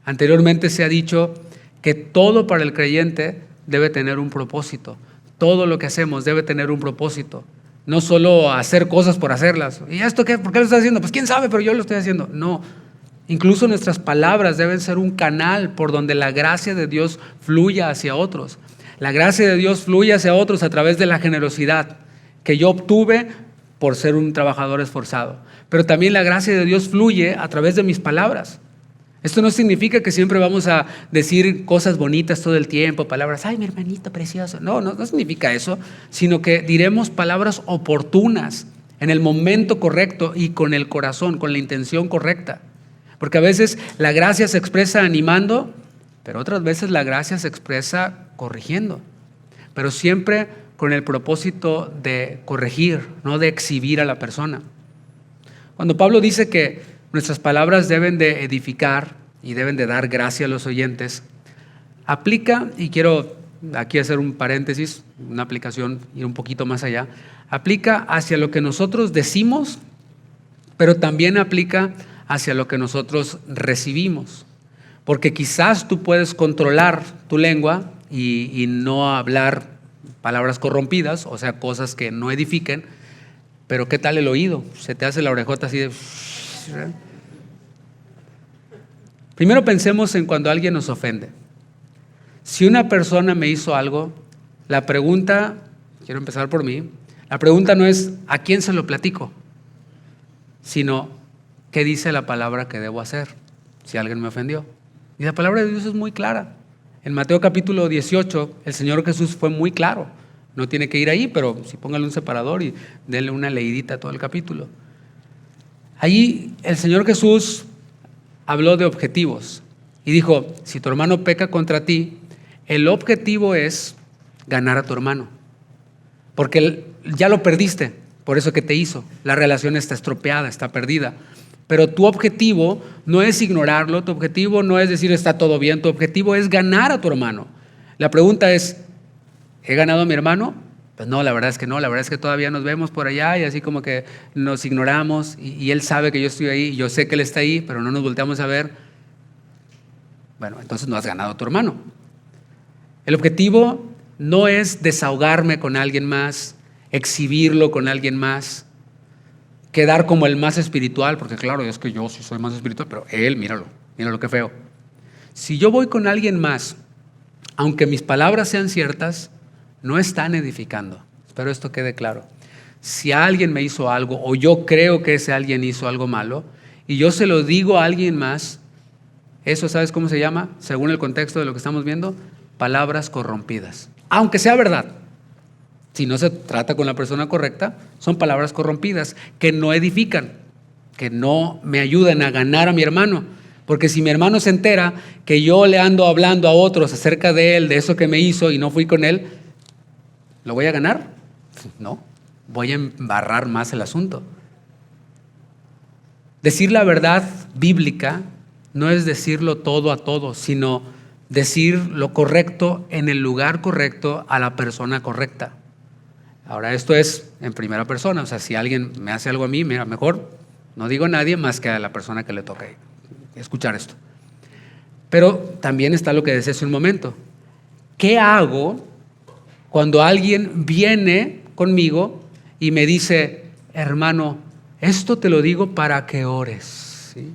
Anteriormente se ha dicho que todo para el creyente debe tener un propósito. Todo lo que hacemos debe tener un propósito. No solo hacer cosas por hacerlas. ¿Y esto qué? ¿Por qué lo estás haciendo? Pues quién sabe, pero yo lo estoy haciendo. No. Incluso nuestras palabras deben ser un canal por donde la gracia de Dios fluya hacia otros. La gracia de Dios fluye hacia otros a través de la generosidad que yo obtuve por ser un trabajador esforzado. Pero también la gracia de Dios fluye a través de mis palabras. Esto no significa que siempre vamos a decir cosas bonitas todo el tiempo, palabras, ay, mi hermanito precioso. No significa eso, sino que diremos palabras oportunas en el momento correcto y con el corazón, con la intención correcta. Porque a veces la gracia se expresa animando, pero otras veces la gracia se expresa corrigiendo. Pero siempre con el propósito de corregir, no de exhibir a la persona. Cuando Pablo dice que nuestras palabras deben de edificar y deben de dar gracia a los oyentes, aplica, y quiero aquí hacer un paréntesis, una aplicación, ir un poquito más allá, aplica hacia lo que nosotros decimos, pero también aplica hacia lo que nosotros recibimos. Porque quizás tú puedes controlar tu lengua y no hablar palabras corrompidas, o sea, cosas que no edifiquen, pero ¿qué tal el oído? Se te hace la orejota así de... Primero pensemos en cuando alguien nos ofende. Si una persona me hizo algo, la pregunta, quiero empezar por mí, la pregunta no es ¿a quién se lo platico? Sino ¿qué dice la palabra que debo hacer si alguien me ofendió? Y la palabra de Dios es muy clara. En Mateo capítulo 18, el Señor Jesús fue muy claro. No tiene que ir ahí, pero sí póngale un separador y denle una leidita a todo el capítulo. Allí el Señor Jesús habló de objetivos y dijo, si tu hermano peca contra ti, el objetivo es ganar a tu hermano, porque ya lo perdiste, por eso que te hizo. La relación está estropeada, está perdida. Pero tu objetivo no es ignorarlo, tu objetivo no es decir está todo bien, tu objetivo es ganar a tu hermano. La pregunta es, ¿he ganado a mi hermano? Pues no, la verdad es que no, la verdad es que todavía nos vemos por allá y así como que nos ignoramos y él sabe que yo estoy ahí, y yo sé que él está ahí, pero no nos volteamos a ver. Bueno, entonces no has ganado a tu hermano. El objetivo no es desahogarme con alguien más, exhibirlo con alguien más, quedar como el más espiritual, porque claro, es que yo sí soy más espiritual, pero él, míralo qué feo. Si yo voy con alguien más, aunque mis palabras sean ciertas, no están edificando. Espero esto quede claro. Si alguien me hizo algo, o yo creo que ese alguien hizo algo malo, y yo se lo digo a alguien más, eso, ¿sabes cómo se llama? Según el contexto de lo que estamos viendo, palabras corrompidas. Aunque sea verdad. Si no se trata con la persona correcta, son palabras corrompidas que no edifican, que no me ayudan a ganar a mi hermano. Porque si mi hermano se entera que yo le ando hablando a otros acerca de él, de eso que me hizo y no fui con él, ¿lo voy a ganar? No, voy a embarrar más el asunto. Decir la verdad bíblica no es decirlo todo a todos, sino decir lo correcto en el lugar correcto a la persona correcta. Ahora, esto es en primera persona, o sea, si alguien me hace algo a mí, mira, mejor no digo a nadie más que a la persona que le toque escuchar esto. Pero también está lo que decía hace un momento. ¿Qué hago cuando alguien viene conmigo y me dice, hermano, esto te lo digo para que ores, ¿sí?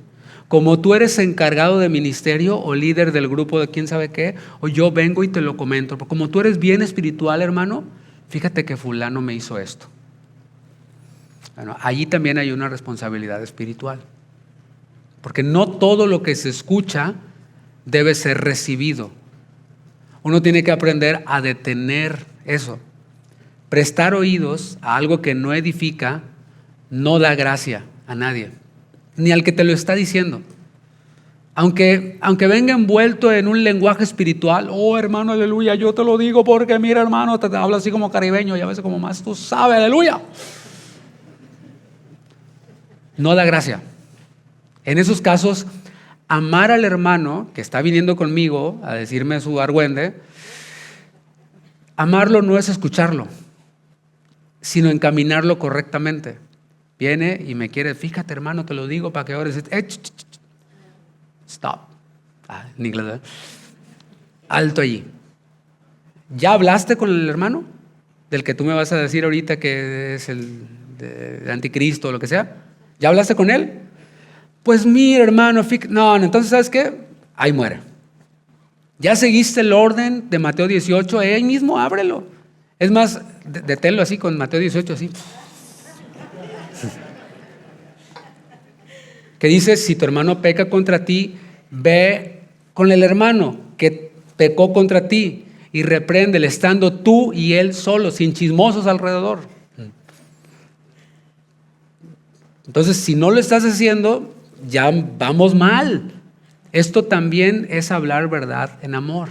Como tú eres encargado de ministerio o líder del grupo de quién sabe qué, o yo vengo y te lo comento, como tú eres bien espiritual, hermano, fíjate que fulano me hizo esto. Bueno, allí también hay una responsabilidad espiritual, porque no todo lo que se escucha debe ser recibido. Uno tiene que aprender a detener eso. Prestar oídos a algo que no edifica no da gracia a nadie, ni al que te lo está diciendo. Aunque venga envuelto en un lenguaje espiritual, oh hermano, aleluya, yo te lo digo porque mira hermano, te habla así como caribeño y a veces como más tú sabes, aleluya. No da gracia. En esos casos, amar al hermano que está viniendo conmigo a decirme su argüende, amarlo no es escucharlo, sino encaminarlo correctamente. Viene y me quiere, fíjate hermano, te lo digo para que ores. Stop. En inglés, ¿verdad? Alto allí. ¿Ya hablaste con el hermano? Del que tú me vas a decir ahorita que es el anticristo o lo que sea. ¿Ya hablaste con él? Pues mira hermano, no, entonces ¿sabes qué? Ahí muere. ¿Ya seguiste el orden de Mateo 18? Ahí mismo ábrelo. Es más, deténlo así con Mateo 18 así. Que dice, si tu hermano peca contra ti, ve con el hermano que pecó contra ti y repréndele, estando tú y él solos, sin chismosos alrededor. Entonces, si no lo estás haciendo, ya vamos mal. Esto también es hablar verdad en amor.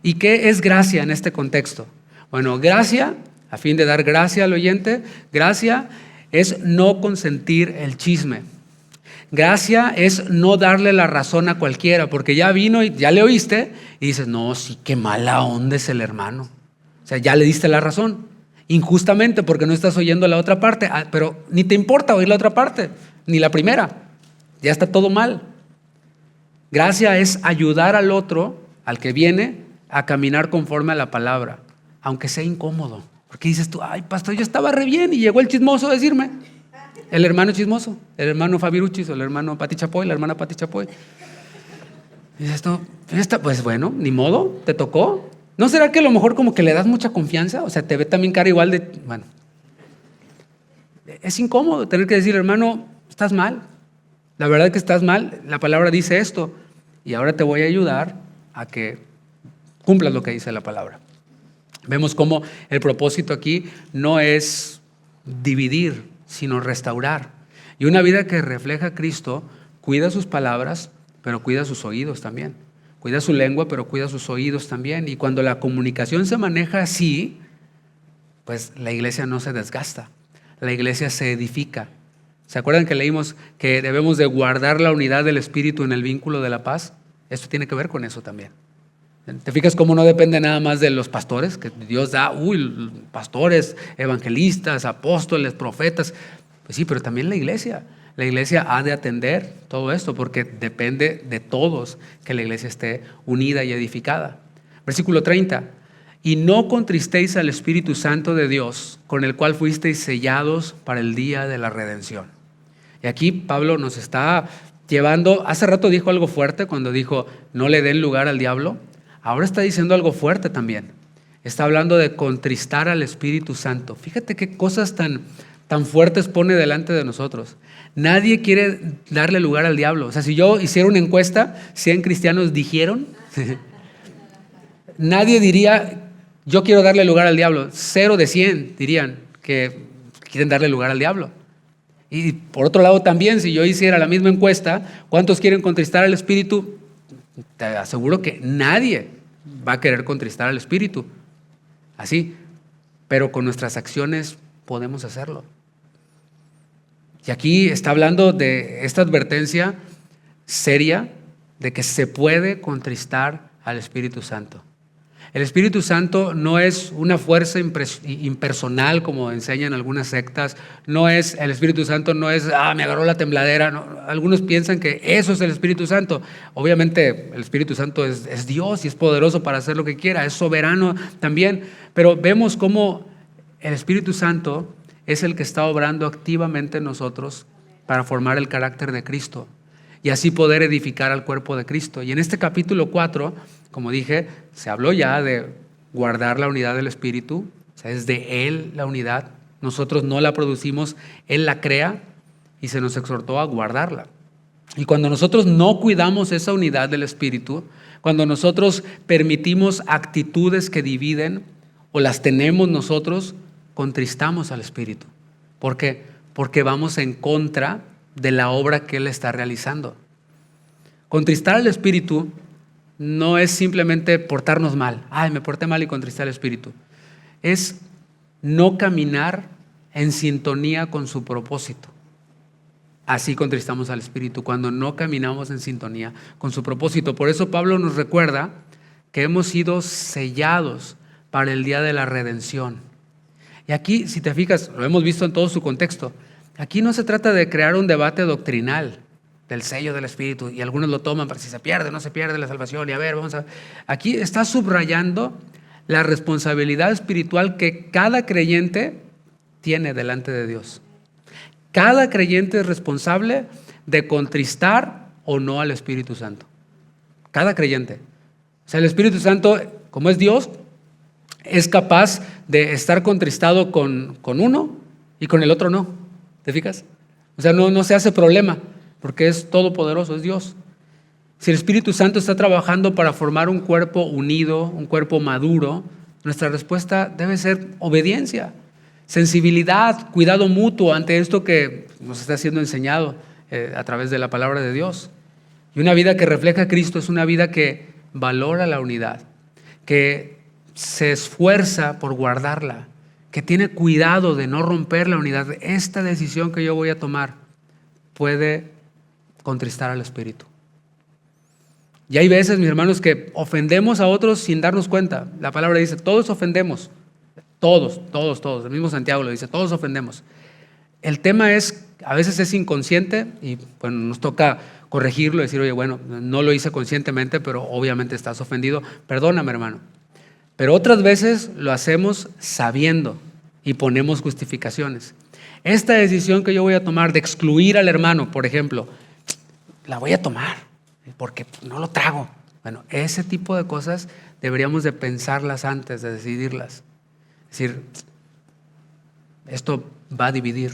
¿Y qué es gracia en este contexto? Bueno, gracia, a fin de dar gracia al oyente, gracia es no consentir el chisme. Gracia es no darle la razón a cualquiera, porque ya vino y ya le oíste y dices, no, sí, qué mala onda es el hermano. O sea, ya le diste la razón, injustamente porque no estás oyendo la otra parte, pero ni te importa oír la otra parte, ni la primera, ya está todo mal. Gracia es ayudar al otro, al que viene, a caminar conforme a la palabra, aunque sea incómodo, porque dices tú, ay pastor, yo estaba re bien y llegó el chismoso a decirme. El hermano chismoso, el hermano Fabiruchis o el hermano Pati Chapoy, la hermana Pati Chapoy. Y dices tú, pues bueno, ni modo, te tocó. ¿No será que a lo mejor como que le das mucha confianza? O sea, te ve también cara igual de, bueno. Es incómodo tener que decir, hermano, estás mal. La verdad es que estás mal. La palabra dice esto. Y ahora te voy a ayudar a que cumplas lo que dice la palabra. Vemos cómo el propósito aquí no es dividir, sino restaurar. Y una vida que refleja a Cristo cuida sus palabras, pero cuida sus oídos también. Cuida su lengua, pero cuida sus oídos también. Y cuando la comunicación se maneja así, pues la iglesia no se desgasta, la iglesia se edifica. ¿Se acuerdan que leímos que debemos de guardar la unidad del Espíritu en el vínculo de la paz? Esto tiene que ver con eso también. ¿Te fijas cómo no depende nada más de los pastores? Que Dios da, pastores, evangelistas, apóstoles, profetas. Pues sí, pero también la iglesia. La iglesia ha de atender todo esto porque depende de todos que la iglesia esté unida y edificada. Versículo 30. Y no contristéis al Espíritu Santo de Dios, con el cual fuisteis sellados para el día de la redención. Y aquí Pablo nos está llevando, hace rato dijo algo fuerte cuando dijo, no le den lugar al diablo. Ahora está diciendo algo fuerte también. Está hablando de contristar al Espíritu Santo. Fíjate qué cosas tan fuertes pone delante de nosotros. Nadie quiere darle lugar al diablo. O sea, si yo hiciera una encuesta, 100 cristianos dijeron, nadie diría, yo quiero darle lugar al diablo. 0 de 100 dirían que quieren darle lugar al diablo. Y por otro lado también, si yo hiciera la misma encuesta, ¿cuántos quieren contristar al Espíritu? Te aseguro que nadie va a querer contristar al Espíritu. Así, pero con nuestras acciones podemos hacerlo. Y aquí está hablando de esta advertencia seria de que se puede contristar al Espíritu Santo. El Espíritu Santo no es una fuerza impersonal como enseñan algunas sectas. El Espíritu Santo no es, me agarró la tembladera. No, algunos piensan que eso es el Espíritu Santo. Obviamente el Espíritu Santo es Dios y es poderoso para hacer lo que quiera, es soberano también. Pero vemos cómo el Espíritu Santo es el que está obrando activamente en nosotros para formar el carácter de Cristo y así poder edificar al cuerpo de Cristo. Y en este capítulo 4, como dije, se habló ya de guardar la unidad del Espíritu, o sea, es de Él la unidad, nosotros no la producimos, Él la crea y se nos exhortó a guardarla. Y cuando nosotros no cuidamos esa unidad del Espíritu, cuando nosotros permitimos actitudes que dividen o las tenemos nosotros, contristamos al Espíritu. ¿Por qué? Porque vamos en contra de la obra que Él está realizando. Contristar al Espíritu no es simplemente portarnos mal. Me porté mal y contristé al Espíritu. Es no caminar en sintonía con su propósito. Así contristamos al Espíritu, cuando no caminamos en sintonía con su propósito. Por eso Pablo nos recuerda que hemos sido sellados para el día de la redención. Y aquí, si te fijas, lo hemos visto en todo su contexto. Aquí no se trata de crear un debate doctrinal del sello del Espíritu, y algunos lo toman para si se pierde o no se pierde la salvación, y aquí está subrayando la responsabilidad espiritual que cada creyente tiene delante de Dios. Cada creyente es responsable de contristar o no al Espíritu Santo. Cada creyente. O sea, el Espíritu Santo, como es Dios, es capaz de estar contristado con uno y con el otro no. ¿Te fijas? O sea, no se hace problema, porque es todopoderoso, es Dios. Si el Espíritu Santo está trabajando para formar un cuerpo unido, un cuerpo maduro, nuestra respuesta debe ser obediencia, sensibilidad, cuidado mutuo ante esto que nos está siendo enseñado a través de la palabra de Dios. Y una vida que refleja a Cristo es una vida que valora la unidad, que se esfuerza por guardarla, que tiene cuidado de no romper la unidad. Esta decisión que yo voy a tomar puede contristar al Espíritu. Y hay veces, mis hermanos, que ofendemos a otros sin darnos cuenta. La palabra dice, todos ofendemos. Todos. El mismo Santiago lo dice, todos ofendemos. El tema es, a veces es inconsciente y bueno, nos toca corregirlo, decir, oye, bueno, no lo hice conscientemente, pero obviamente estás ofendido. Perdóname, hermano. Pero otras veces lo hacemos sabiendo y ponemos justificaciones. Esta decisión que yo voy a tomar de excluir al hermano, por ejemplo, la voy a tomar porque no lo trago. Bueno, ese tipo de cosas deberíamos de pensarlas antes de decidirlas. Es decir, esto va a dividir,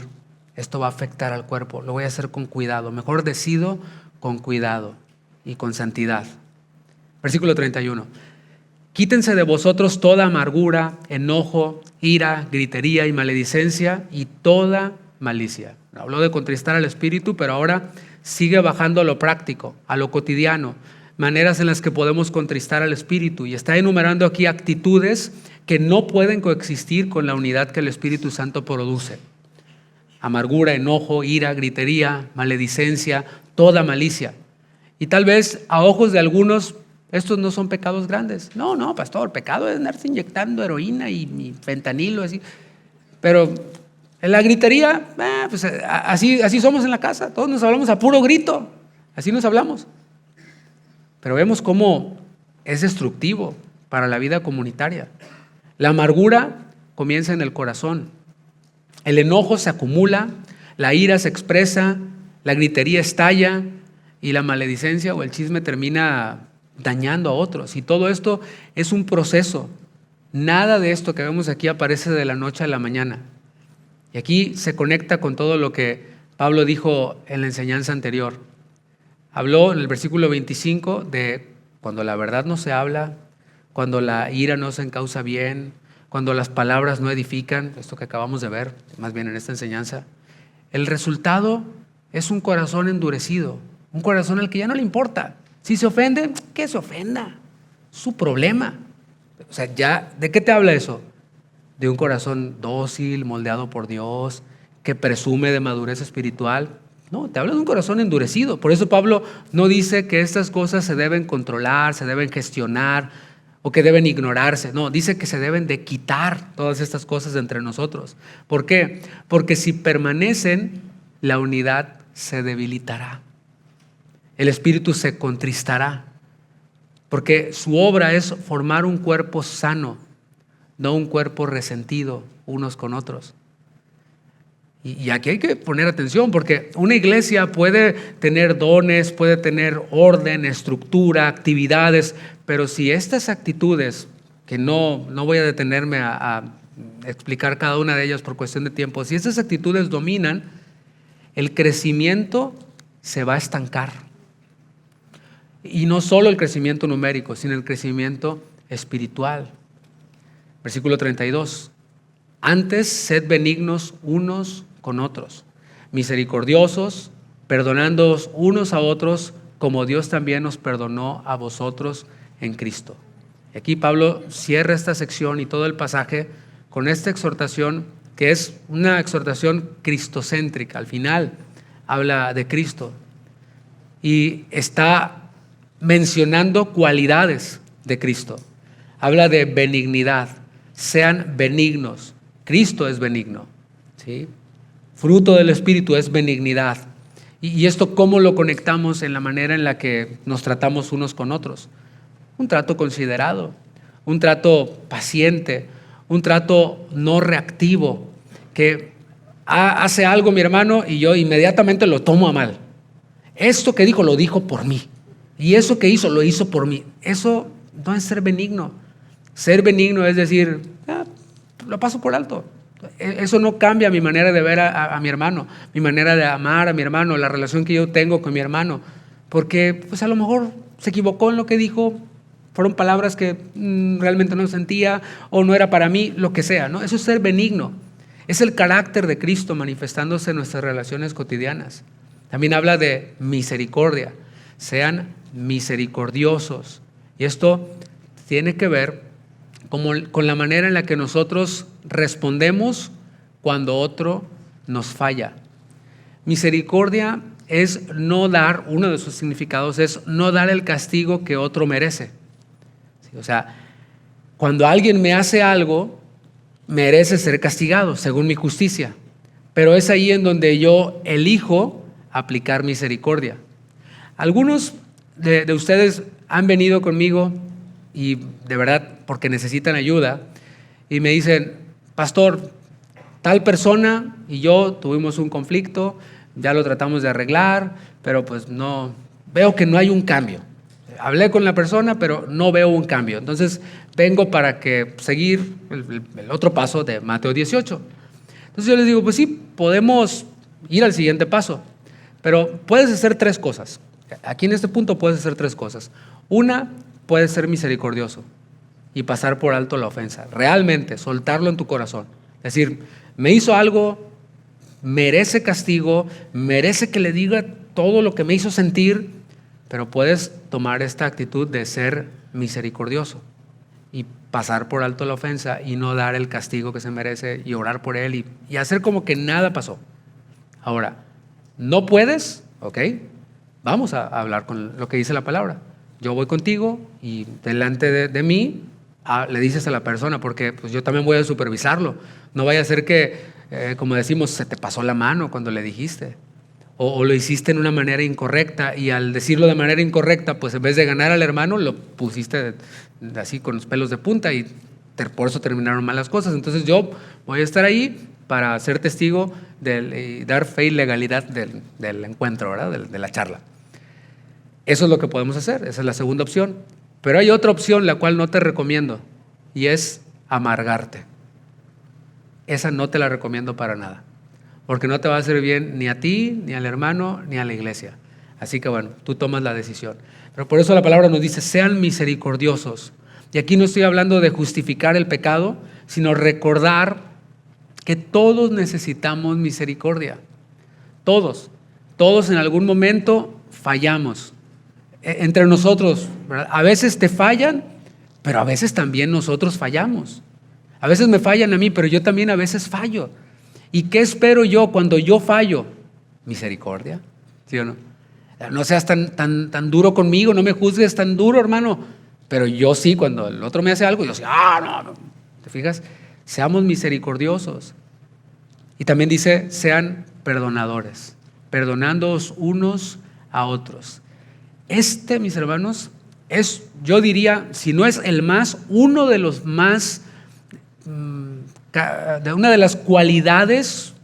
esto va a afectar al cuerpo, lo voy a hacer con cuidado. Mejor decido con cuidado y con santidad. Versículo 31. Quítense de vosotros toda amargura, enojo, ira, gritería y maledicencia y toda malicia. Habló de contristar al espíritu, pero ahora sigue bajando a lo práctico, a lo cotidiano, maneras en las que podemos contristar al espíritu, y está enumerando aquí actitudes que no pueden coexistir con la unidad que el Espíritu Santo produce. Amargura, enojo, ira, gritería, maledicencia, toda malicia. Y tal vez a ojos de algunos estos no son pecados grandes. No, pastor, pecado es andarse inyectando heroína y fentanilo, así. Pero en la gritería, pues así somos en la casa. Todos nos hablamos a puro grito. Así nos hablamos. Pero vemos cómo es destructivo para la vida comunitaria. La amargura comienza en el corazón. El enojo se acumula, la ira se expresa, la gritería estalla y la maledicencia o el chisme termina dañando a otros. Y todo esto es un proceso. Nada de esto que vemos aquí aparece de la noche a la mañana. Y aquí se conecta con todo lo que Pablo dijo en la enseñanza anterior. Habló en el versículo 25 de cuando la verdad no se habla, cuando la ira no se encausa bien, cuando las palabras no edifican, esto que acabamos de ver, más bien en esta enseñanza. El resultado es un corazón endurecido, un corazón al que ya no le importa. Si se ofende, que se ofenda, su problema. O sea, ya, ¿de qué te habla eso? De un corazón dócil, moldeado por Dios, que presume de madurez espiritual. No, te habla de un corazón endurecido. Por eso Pablo no dice que estas cosas se deben controlar, se deben gestionar o que deben ignorarse. No, dice que se deben de quitar todas estas cosas de entre nosotros. ¿Por qué? Porque si permanecen, la unidad se debilitará. El espíritu se contristará. Porque su obra es formar un cuerpo sano, no un cuerpo resentido unos con otros. Y aquí hay que poner atención, porque una iglesia puede tener dones, puede tener orden, estructura, actividades, pero si estas actitudes, que no voy a detenerme a explicar cada una de ellas por cuestión de tiempo, si estas actitudes dominan, el crecimiento se va a estancar. Y no solo el crecimiento numérico, sino el crecimiento espiritual. Versículo 32. Antes, sed benignos unos con otros, misericordiosos, perdonándoos unos a otros, como Dios también nos perdonó a vosotros en Cristo. Y aquí Pablo cierra esta sección y todo el pasaje con esta exhortación, que es una exhortación cristocéntrica. Al final habla de Cristo y está mencionando cualidades de Cristo. Habla de benignidad. Sean benignos. Cristo es benigno, ¿sí? Fruto del Espíritu es benignidad. Y esto, ¿cómo lo conectamos en la manera en la que nos tratamos unos con otros? Un trato considerado, un trato paciente, un trato no reactivo, que hace algo mi hermano y yo inmediatamente lo tomo a mal. Esto que dijo, lo dijo por mí. Y eso que hizo, lo hizo por mí. Eso no es ser benigno. Ser benigno es decir, lo paso por alto. Eso no cambia mi manera de ver a mi hermano, mi manera de amar a mi hermano, la relación que yo tengo con mi hermano. Porque pues a lo mejor se equivocó en lo que dijo, fueron palabras que realmente no sentía o no era para mí, lo que sea, ¿no? Eso es ser benigno. Es el carácter de Cristo manifestándose en nuestras relaciones cotidianas. También habla de misericordia. Sean misericordiosos. Y esto tiene que ver con la manera en la que nosotros respondemos cuando otro nos falla. Misericordia es no dar, uno de sus significados es no dar el castigo que otro merece. ¿Sí? O sea, cuando alguien me hace algo, merece ser castigado según mi justicia. Pero es ahí en donde yo elijo aplicar misericordia. Algunos de ustedes han venido conmigo y de verdad porque necesitan ayuda y me dicen, pastor, tal persona y yo tuvimos un conflicto, ya lo tratamos de arreglar, pero pues no, veo que no hay un cambio. Hablé con la persona, pero no veo un cambio. Entonces vengo para que seguir el otro paso de Mateo 18. Entonces yo les digo, pues sí, podemos ir al siguiente paso, pero puedes hacer tres cosas. Aquí en este punto puedes hacer tres cosas. Una, puedes ser misericordioso. y pasar por alto la ofensa. Realmente, soltarlo en tu corazón. Es decir, me hizo algo, merece castigo, merece que le diga todo lo que me hizo sentir, pero puedes tomar esta actitud de ser misericordioso y pasar por alto la ofensa y no dar el castigo que se merece y orar por él y hacer como que nada pasó. Ahora, no puedes, ¿ok? Vamos a hablar con lo que dice la palabra. Yo voy contigo y delante de mí le dices a la persona, porque pues yo también voy a supervisarlo. No vaya a ser que, como decimos, se te pasó la mano cuando le dijiste. O lo hiciste en una manera incorrecta y al decirlo de manera incorrecta, pues en vez de ganar al hermano, lo pusiste así con los pelos de punta y por eso terminaron mal las cosas. Entonces yo voy a estar ahí para ser testigo y dar fe y legalidad del encuentro, ¿verdad? De la charla. Eso es lo que podemos hacer, esa es la segunda opción. Pero hay otra opción, la cual no te recomiendo, y es amargarte. Esa no te la recomiendo para nada, porque no te va a hacer bien ni a ti, ni al hermano, ni a la iglesia. Así que bueno, tú tomas la decisión. Pero por eso la palabra nos dice, sean misericordiosos. Y aquí no estoy hablando de justificar el pecado, sino recordar que todos necesitamos misericordia. Todos en algún momento fallamos. Entre nosotros, ¿verdad? A veces te fallan, pero a veces también nosotros fallamos. A veces me fallan a mí, pero yo también a veces fallo. ¿Y qué espero yo cuando yo fallo? Misericordia, ¿sí o no? No seas tan duro conmigo, no me juzgues tan duro, hermano. Pero yo sí, cuando el otro me hace algo, yo sí, no. ¿Te fijas? Seamos misericordiosos. Y también dice, sean perdonadores, perdonándoos unos a otros. Mis hermanos, es, yo diría, si no es el más, uno de los más, de una de las cualidades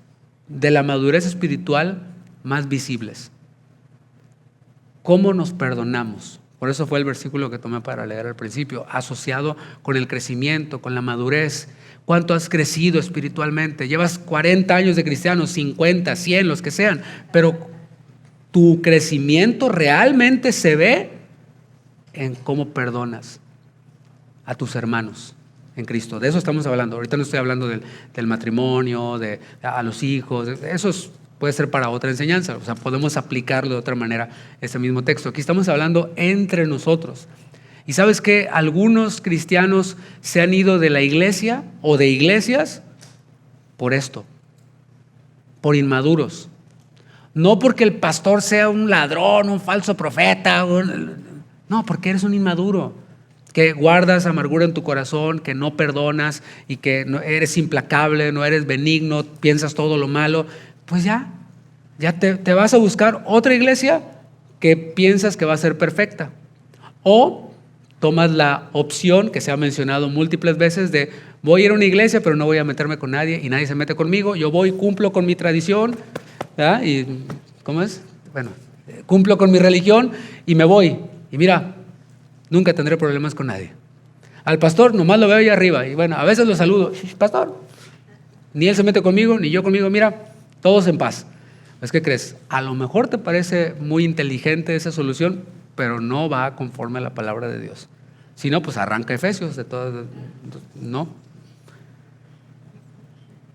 de la madurez espiritual más visibles. ¿Cómo nos perdonamos? Por eso fue el versículo que tomé para leer al principio, asociado con el crecimiento, con la madurez. ¿Cuánto has crecido espiritualmente? Llevas 40 años de cristiano, 50, 100, los que sean, pero tu crecimiento realmente se ve en cómo perdonas a tus hermanos en Cristo. De eso estamos hablando. Ahorita no estoy hablando del matrimonio, a los hijos. Eso puede ser para otra enseñanza. O sea, podemos aplicarlo de otra manera ese mismo texto. Aquí estamos hablando entre nosotros. Y sabes que algunos cristianos se han ido de la iglesia o de iglesias por esto, por inmaduros. No porque el pastor sea un ladrón, un falso profeta, no, porque eres un inmaduro, que guardas amargura en tu corazón, que no perdonas y que no eres implacable, no eres benigno, piensas todo lo malo. Pues ya te vas a buscar otra iglesia que piensas que va a ser perfecta. O tomas la opción que se ha mencionado múltiples veces de voy a ir a una iglesia pero no voy a meterme con nadie y nadie se mete conmigo, yo voy, cumplo con mi tradición, ¿verdad? Y ¿cómo es? Bueno, cumplo con mi religión y me voy. Y mira, nunca tendré problemas con nadie. Al pastor nomás lo veo ahí arriba y bueno, a veces lo saludo, pastor, ni él se mete conmigo, ni yo conmigo, mira, todos en paz. Pues, ¿qué crees? A lo mejor te parece muy inteligente esa solución, pero no va conforme a la palabra de Dios. Si no, pues arranca Efesios de todo. No.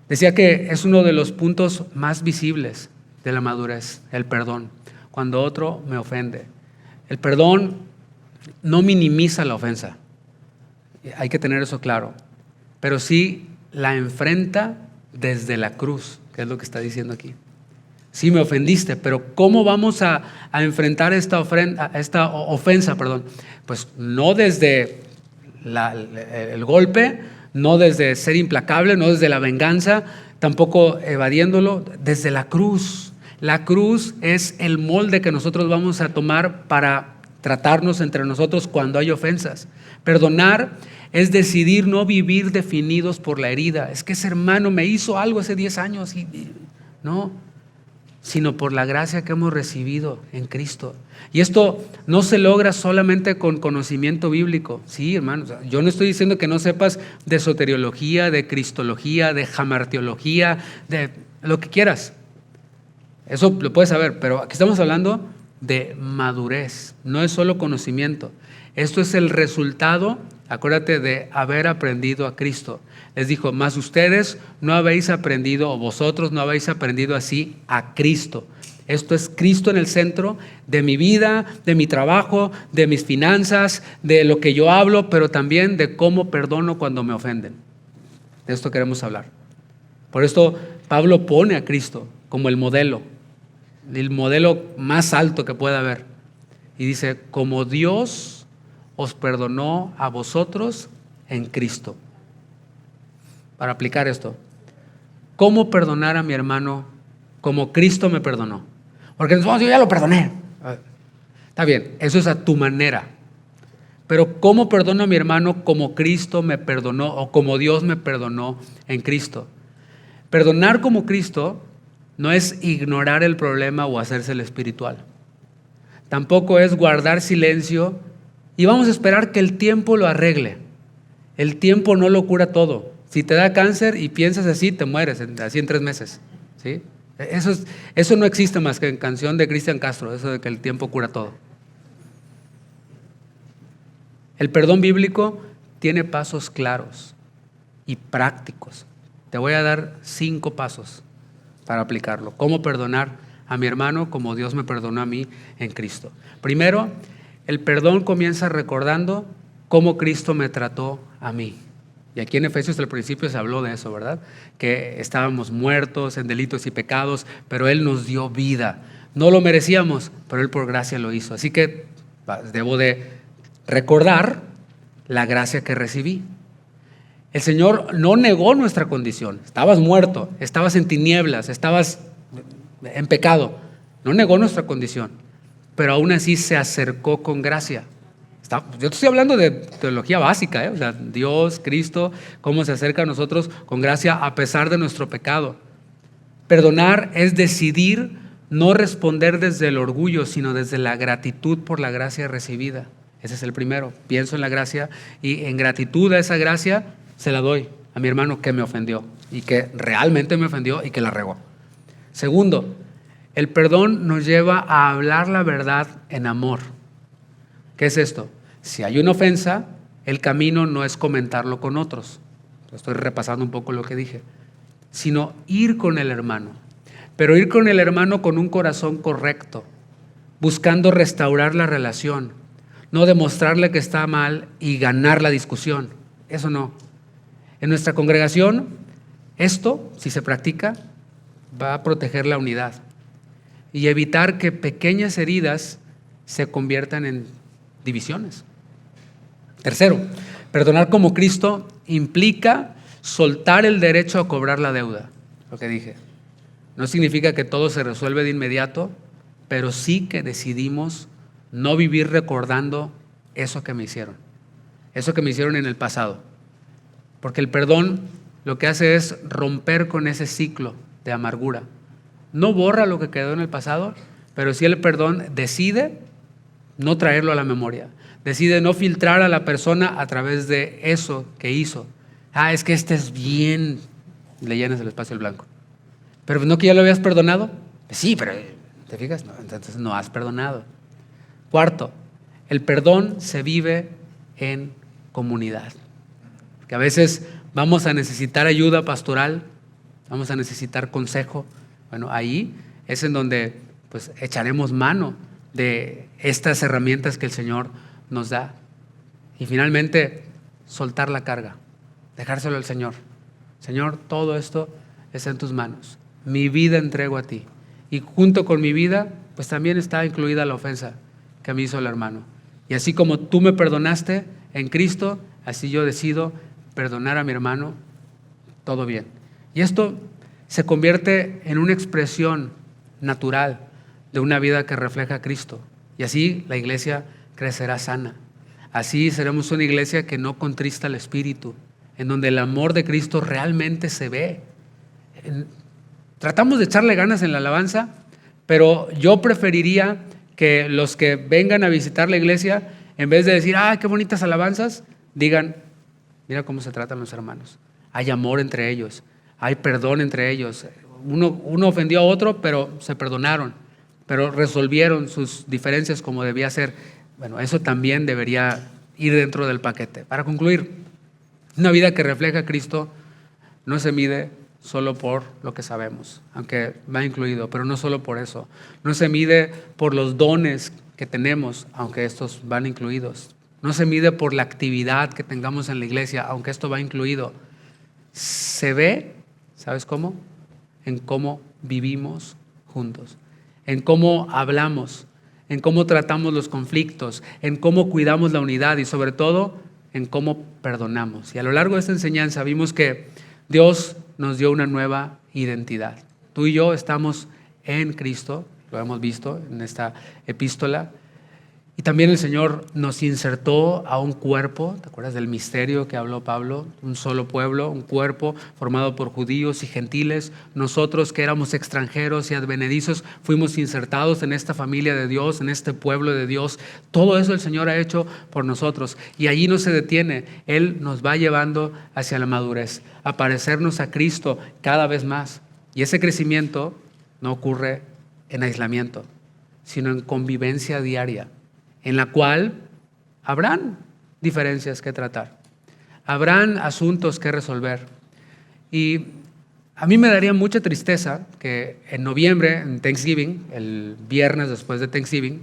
Decía que es uno de los puntos más visibles de la madurez, el perdón. Cuando otro me ofende. El perdón no minimiza la ofensa. Hay que tener eso claro. Pero sí la enfrenta desde la cruz, que es lo que está diciendo aquí. Sí me ofendiste, pero ¿cómo vamos a enfrentar esta ofensa? Pues no desde el golpe, no desde ser implacable, no desde la venganza, tampoco evadiéndolo, desde la cruz. La cruz es el molde que nosotros vamos a tomar para tratarnos entre nosotros cuando hay ofensas. Perdonar es decidir no vivir definidos por la herida. Es que ese hermano me hizo algo hace 10 años no, sino por la gracia que hemos recibido en Cristo. Y esto no se logra solamente con conocimiento bíblico. Sí, hermanos, yo no estoy diciendo que no sepas de soteriología, de cristología, de jamarteología, de lo que quieras. Eso lo puedes saber, pero aquí estamos hablando de madurez. No es solo conocimiento. Esto es el resultado Acuérdate de haber aprendido a Cristo. Les dijo, mas ustedes no habéis aprendido, o vosotros no habéis aprendido así a Cristo. Esto es Cristo en el centro de mi vida, de mi trabajo, de mis finanzas, de lo que yo hablo, pero también de cómo perdono cuando me ofenden. De esto queremos hablar. Por esto Pablo pone a Cristo como el modelo más alto que pueda haber. Y dice, como Dios os perdonó a vosotros en Cristo. Para aplicar esto, ¿cómo perdonar a mi hermano como Cristo me perdonó? Porque nos vamos, yo ya lo perdoné. Está bien, eso es a tu manera. Pero ¿cómo perdono a mi hermano como Cristo me perdonó o como Dios me perdonó en Cristo? Perdonar como Cristo no es ignorar el problema o hacerse el espiritual. Tampoco es guardar silencio y vamos a esperar que el tiempo lo arregle. El tiempo no lo cura todo. Si te da cáncer y piensas así, te mueres así en 3 meses. ¿Sí? Eso no existe más que en canción de Cristian Castro, eso de que el tiempo cura todo. El perdón bíblico tiene pasos claros y prácticos. Te voy a dar 5 pasos para aplicarlo. ¿Cómo perdonar a mi hermano como Dios me perdonó a mí en Cristo? Primero, el perdón comienza recordando cómo Cristo me trató a mí. Y aquí en Efesios al principio se habló de eso, ¿verdad? Que estábamos muertos en delitos y pecados, pero Él nos dio vida. No lo merecíamos, pero Él por gracia lo hizo. Así que debo de recordar la gracia que recibí. El Señor no negó nuestra condición. Estabas muerto, estabas en tinieblas, estabas en pecado. No negó nuestra condición, pero aún así se acercó con gracia. Yo te estoy hablando de teología básica, O sea, Dios, Cristo, cómo se acerca a nosotros con gracia a pesar de nuestro pecado. Perdonar es decidir no responder desde el orgullo, sino desde la gratitud por la gracia recibida. Ese es el primero. Pienso en la gracia y en gratitud a esa gracia se la doy a mi hermano que me ofendió y que realmente me ofendió y que la regó. Segundo, el perdón nos lleva a hablar la verdad en amor. ¿Qué es esto? Si hay una ofensa, el camino no es comentarlo con otros. Estoy repasando un poco lo que dije. Sino ir con el hermano. Pero ir con el hermano con un corazón correcto, buscando restaurar la relación, no demostrarle que está mal y ganar la discusión. Eso no. En nuestra congregación, esto, si se practica, va a proteger la unidad y evitar que pequeñas heridas se conviertan en divisiones. Tercero, perdonar como Cristo implica soltar el derecho a cobrar la deuda. Lo que dije. No significa que todo se resuelve de inmediato, pero sí que decidimos no vivir recordando eso que me hicieron en el pasado. Porque el perdón lo que hace es romper con ese ciclo de amargura. No borra lo que quedó en el pasado, pero sí el perdón decide no traerlo a la memoria. Decide no filtrar a la persona a través de eso que hizo. Es que este es bien, le llenas el espacio al blanco. Pero no que ya lo habías perdonado. Sí, pero ¿te fijas? No, entonces no has perdonado. Cuarto, el perdón se vive en comunidad. Que a veces vamos a necesitar ayuda pastoral, vamos a necesitar consejo. Bueno, ahí es en donde pues echaremos mano de estas herramientas que el Señor nos da. Y finalmente, soltar la carga, dejárselo al Señor. Señor, todo esto es en tus manos. Mi vida entrego a ti. Y junto con mi vida, pues también está incluida la ofensa que me hizo el hermano. Y así como tú me perdonaste en Cristo, así yo decido perdonar a mi hermano, todo bien. Y esto se convierte en una expresión natural de una vida que refleja a Cristo. Y así la iglesia crecerá sana. Así seremos una iglesia que no contrista el espíritu, en donde el amor de Cristo realmente se ve. Tratamos de echarle ganas en la alabanza, pero yo preferiría que los que vengan a visitar la iglesia, en vez de decir, qué bonitas alabanzas, digan, mira cómo se tratan los hermanos. Hay amor entre ellos, hay perdón entre ellos. Uno ofendió a otro, pero se perdonaron, pero resolvieron sus diferencias como debía ser. Bueno, eso también debería ir dentro del paquete. Para concluir, una vida que refleja a Cristo no se mide solo por lo que sabemos, aunque va incluido, pero no solo por eso. No se mide por los dones que tenemos, aunque estos van incluidos. No se mide por la actividad que tengamos en la iglesia, aunque esto va incluido. Se ve, ¿sabes cómo? En cómo vivimos juntos, en cómo hablamos, en cómo tratamos los conflictos, en cómo cuidamos la unidad y sobre todo en cómo perdonamos. Y a lo largo de esta enseñanza vimos que Dios nos dio una nueva identidad. Tú y yo estamos en Cristo, lo hemos visto en esta epístola. Y también el Señor nos insertó a un cuerpo, ¿te acuerdas del misterio que habló Pablo? Un solo pueblo, un cuerpo formado por judíos y gentiles. Nosotros que éramos extranjeros y advenedizos fuimos insertados en esta familia de Dios, en este pueblo de Dios. Todo eso el Señor ha hecho por nosotros y allí no se detiene. Él nos va llevando hacia la madurez, a parecernos a Cristo cada vez más. Y ese crecimiento no ocurre en aislamiento, sino en convivencia diaria, en la cual habrán diferencias que tratar, habrán asuntos que resolver. Y a mí me daría mucha tristeza que en noviembre, en Thanksgiving, el viernes después de Thanksgiving,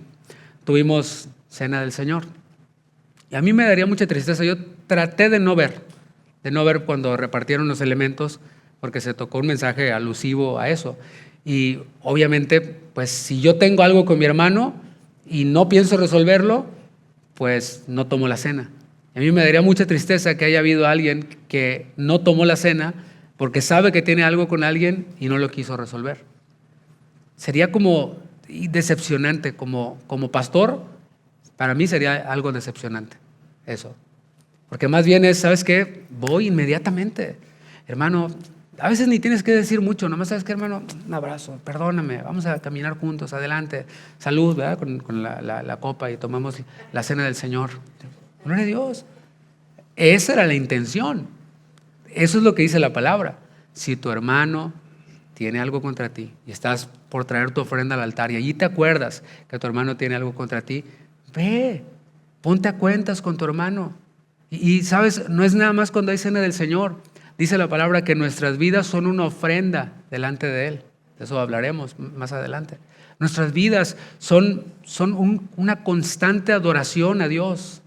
tuvimos Cena del Señor. Y a mí me daría mucha tristeza. Yo traté de no ver cuando repartieron los elementos, porque se tocó un mensaje alusivo a eso. Y obviamente, pues si yo tengo algo con mi hermano y no pienso resolverlo, pues no tomo la cena. A mí me daría mucha tristeza que haya habido alguien que no tomó la cena porque sabe que tiene algo con alguien y no lo quiso resolver. Sería como decepcionante, como pastor, para mí sería algo decepcionante eso. Porque más bien es, ¿sabes qué? Voy inmediatamente. Hermano, a veces ni tienes que decir mucho, nomás sabes que, hermano, un abrazo, perdóname, vamos a caminar juntos, adelante, salud, ¿verdad? Con la copa y tomamos la cena del Señor. Gloria a Dios. Esa era la intención. Eso es lo que dice la palabra. Si tu hermano tiene algo contra ti y estás por traer tu ofrenda al altar y allí te acuerdas que tu hermano tiene algo contra ti, ve, ponte a cuentas con tu hermano. Y sabes, no es nada más cuando hay cena del Señor. Dice la palabra que nuestras vidas son una ofrenda delante de Él. De eso hablaremos más adelante. Nuestras vidas son una constante adoración a Dios.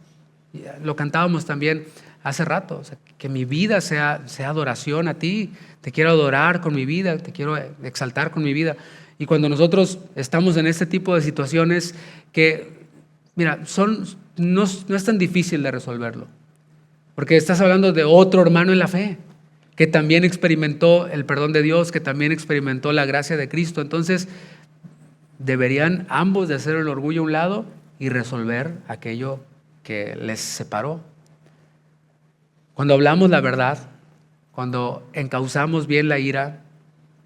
Lo cantábamos también hace rato. O sea, que mi vida sea adoración a ti. Te quiero adorar con mi vida, te quiero exaltar con mi vida. Y cuando nosotros estamos en este tipo de situaciones que, mira, no es tan difícil de resolverlo. Porque estás hablando de otro hermano en la fe, que también experimentó el perdón de Dios, que también experimentó la gracia de Cristo. Entonces, deberían ambos de hacer el orgullo a un lado y resolver aquello que les separó. Cuando hablamos la verdad, cuando encauzamos bien la ira,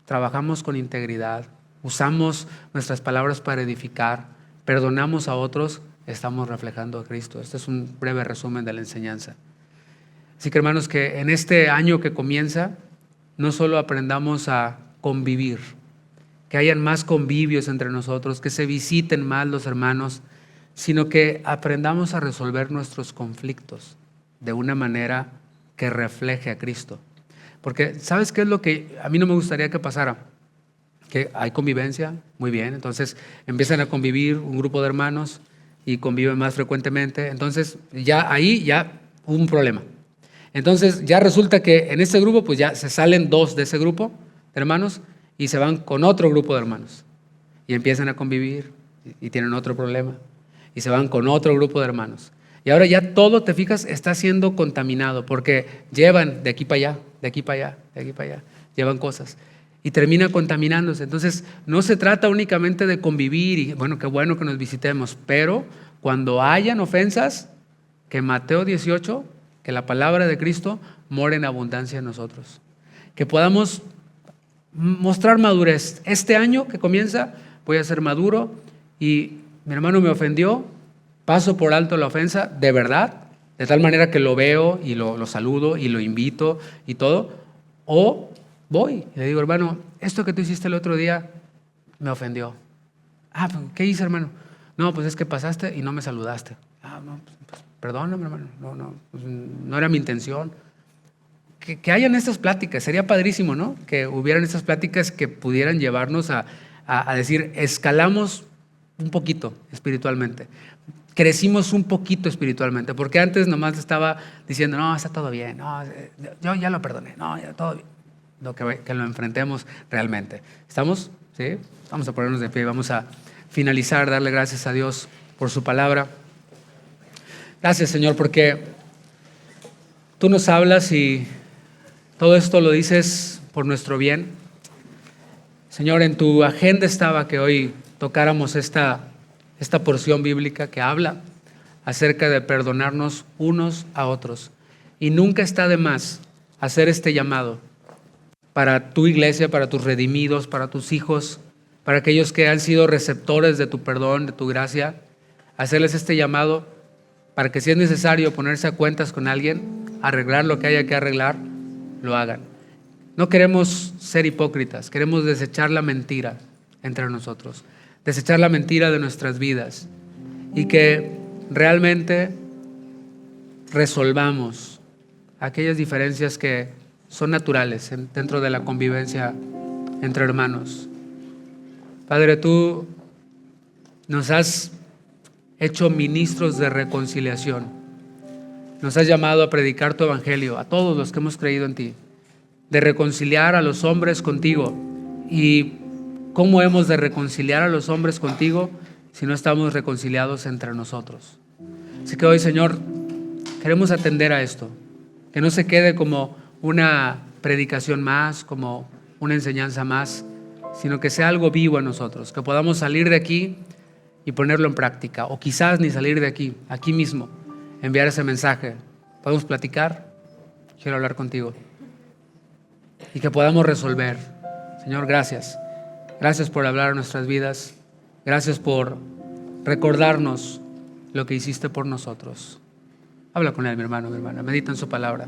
trabajamos con integridad, usamos nuestras palabras para edificar, perdonamos a otros, estamos reflejando a Cristo. Este es un breve resumen de la enseñanza. Así que, hermanos, que en este año que comienza, no solo aprendamos a convivir, que hayan más convivios entre nosotros, que se visiten más los hermanos, sino que aprendamos a resolver nuestros conflictos de una manera que refleje a Cristo. Porque, ¿sabes qué es lo que a mí no me gustaría que pasara? Que hay convivencia, muy bien, entonces empiezan a convivir un grupo de hermanos y conviven más frecuentemente, entonces ahí hubo un problema. Entonces ya resulta que en ese grupo pues ya se salen dos de ese grupo de hermanos y se van con otro grupo de hermanos y empiezan a convivir y tienen otro problema y se van con otro grupo de hermanos. Y ahora ya todo, te fijas, está siendo contaminado porque llevan de aquí para allá, de aquí para allá, de aquí para allá, llevan cosas y termina contaminándose. Entonces no se trata únicamente de convivir y bueno, qué bueno que nos visitemos, pero cuando hayan ofensas, que Mateo 18, que la palabra de Cristo more en abundancia en nosotros. Que podamos mostrar madurez. Este año que comienza voy a ser maduro y mi hermano me ofendió, paso por alto la ofensa, de verdad, de tal manera que lo veo y lo saludo y lo invito y todo. O voy y le digo, hermano, esto que tú hiciste el otro día me ofendió. ¿Qué hice, hermano? No, pues es que pasaste y no me saludaste. No, perdóname, hermano, no era mi intención. Que hayan estas pláticas, sería padrísimo, ¿no? Que hubieran estas pláticas que pudieran llevarnos a decir, escalamos un poquito espiritualmente, crecimos un poquito espiritualmente, porque antes nomás estaba diciendo, no, está todo bien, no, yo ya lo perdoné, no, ya todo bien. Que lo enfrentemos realmente. ¿Estamos? ¿Sí? Vamos a ponernos de pie y vamos a finalizar, darle gracias a Dios por su palabra. Gracias, Señor, porque tú nos hablas y todo esto lo dices por nuestro bien. Señor, en tu agenda estaba que hoy tocáramos esta porción bíblica que habla acerca de perdonarnos unos a otros. Y nunca está de más hacer este llamado para tu iglesia, para tus redimidos, para tus hijos, para aquellos que han sido receptores de tu perdón, de tu gracia, hacerles este llamado para que si es necesario ponerse a cuentas con alguien, arreglar lo que haya que arreglar, lo hagan. No queremos ser hipócritas, queremos desechar la mentira entre nosotros, desechar la mentira de nuestras vidas y que realmente resolvamos aquellas diferencias que son naturales dentro de la convivencia entre hermanos. Padre, tú nos has hecho ministros de reconciliación. Nos has llamado a predicar tu evangelio a todos los que hemos creído en ti, de reconciliar a los hombres contigo. ¿Y cómo hemos de reconciliar a los hombres contigo si no estamos reconciliados entre nosotros? Así que hoy, Señor, queremos atender a esto, que no se quede como una predicación más, como una enseñanza más, sino que sea algo vivo en nosotros, que podamos salir de aquí y ponerlo en práctica, o quizás ni salir de aquí mismo, enviar ese mensaje. ¿Podemos platicar? Quiero hablar contigo. Y que podamos resolver. Señor, gracias. Gracias por hablar a nuestras vidas. Gracias por recordarnos lo que hiciste por nosotros. Habla con él, mi hermano, mi hermana. Medita en su palabra.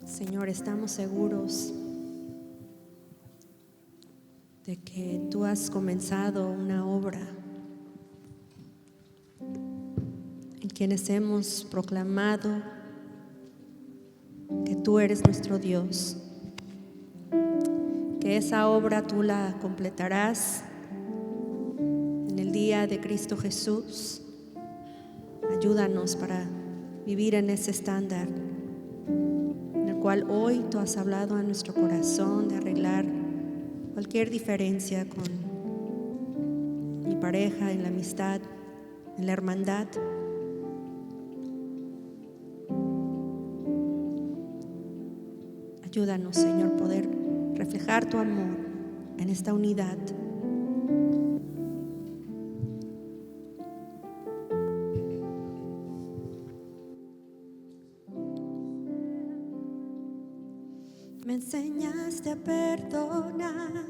Señor, estamos seguros de que tú has comenzado una obra en quienes hemos proclamado que tú eres nuestro Dios, que esa obra tú la completarás en el día de Cristo Jesús. Ayúdanos para vivir en ese estándar en el cual hoy tú has hablado a nuestro corazón de arreglar cualquier diferencia con mi pareja, en la amistad, en la hermandad. Ayúdanos, Señor, poder reflejar tu amor en esta unidad. Me enseñaste a perdonar,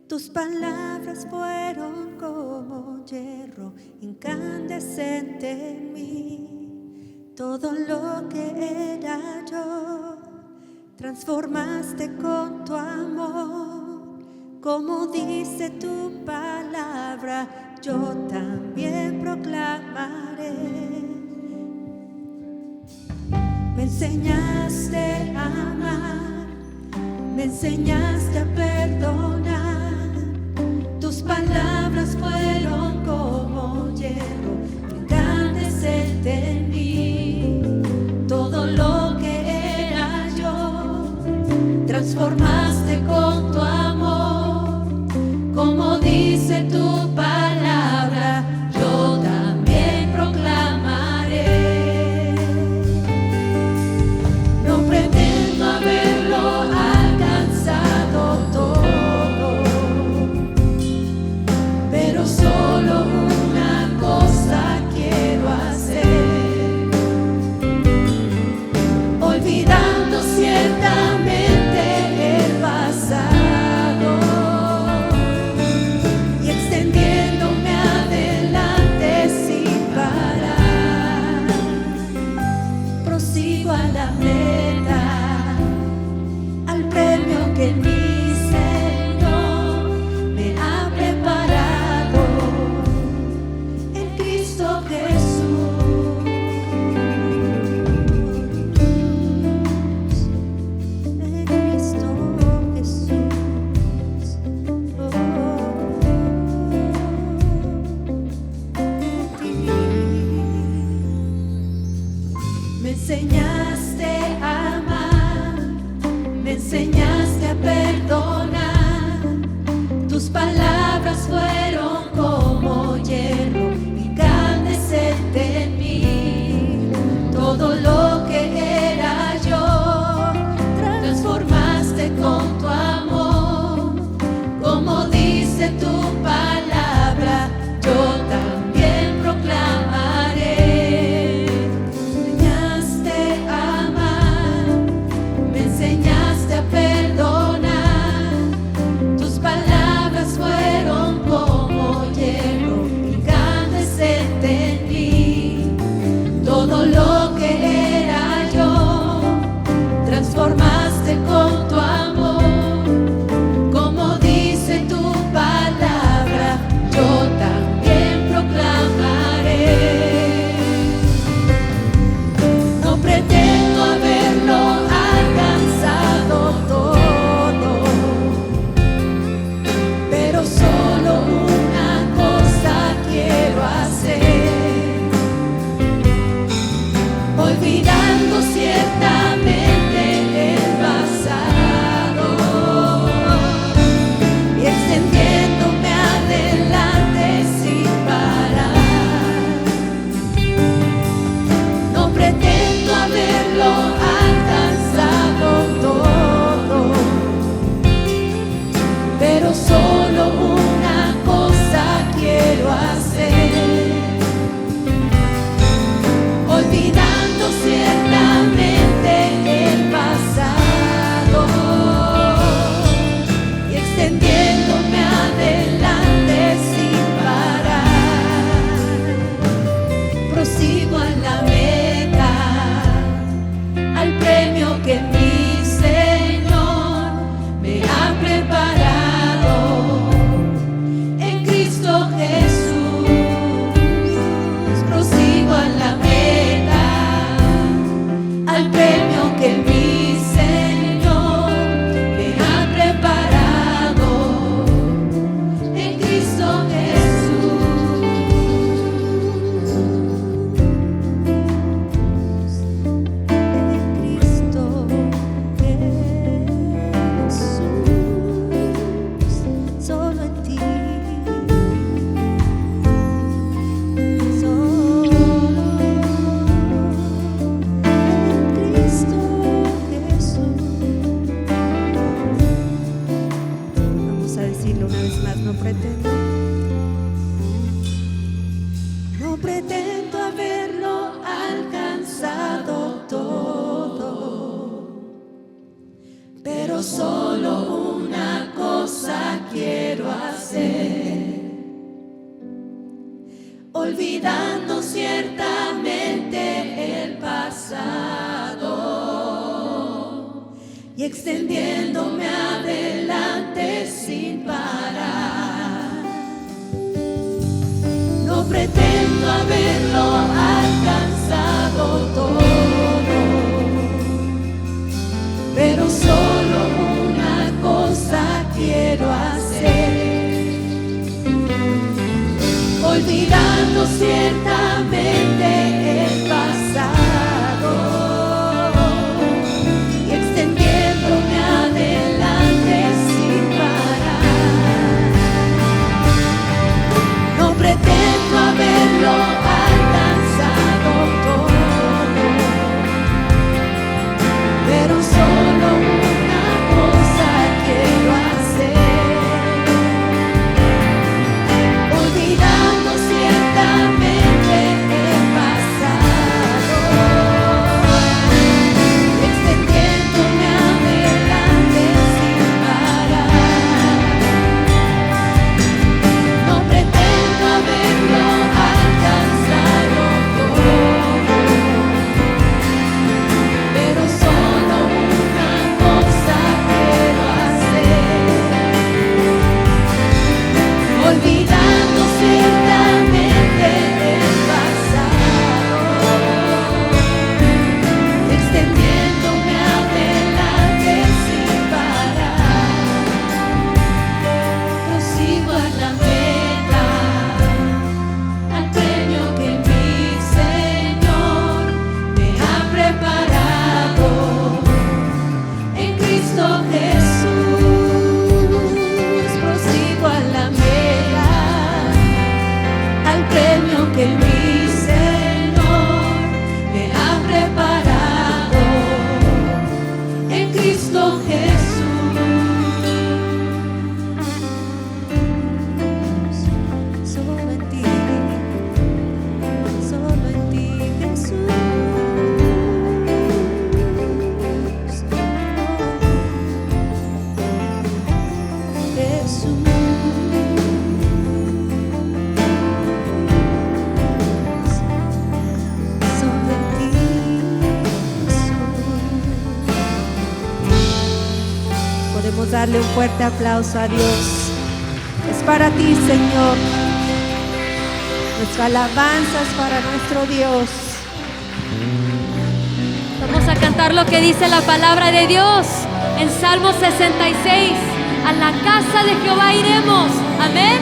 tus palabras fueron como hierro incandescente en mí. Todo lo que era yo, transformaste con tu amor. Como dice tu palabra, yo también proclamaré. Me enseñaste a amar, me enseñaste a perdonar, tus palabras fueron como hierro incandescente en mí. Todo lo que era yo, transformaste con tu amor. Como dice tu palabra, yo también proclamaré. No pretendo haberlo alcanzado todo, No pretendo haberlo alcanzado todo, pero solo una cosa quiero hacer, olvidando ciertamente el pasado y extendiéndome adelante sin parar. No pretendo haberlo alcanzado todo, pero solo una cosa quiero hacer, olvidando ciertamente el pasado y extendiéndome adelante sin parar. No pretendo haberlo alcanzado todo, pero solo una cosa quiero hacer, olvidando ciertamente el pasado y extendiéndome adelante sin parar. No pretendo haberlo alcanzado todo, pero solo una cosa quiero hacer, olvidando ciertamente el pasado, extendiéndome adelante sin parar. Prosigo a la meta, al premio que mi Señor me ha preparado en Cristo Jesús. Prosigo a la meta, al premio que mi Señor me ha preparado en Cristo Jesús. Solo en ti, Jesús. Jesús. Solo en ti, Jesús. Podemos darle un fuerte aplauso a Dios. Es para ti, Señor. Nuestra alabanza es para nuestro Dios. Vamos a cantar lo que dice la palabra de Dios en Salmo 66. A la casa de Jehová iremos. Amén.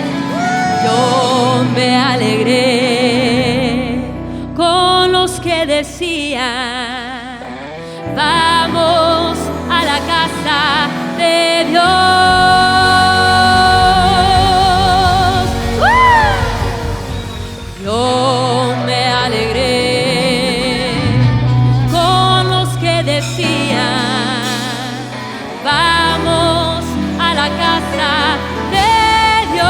Yo me alegré con los que decían: vamos a la casa de Dios. Yo me alegré con los que decían: vamos a la casa de Dios.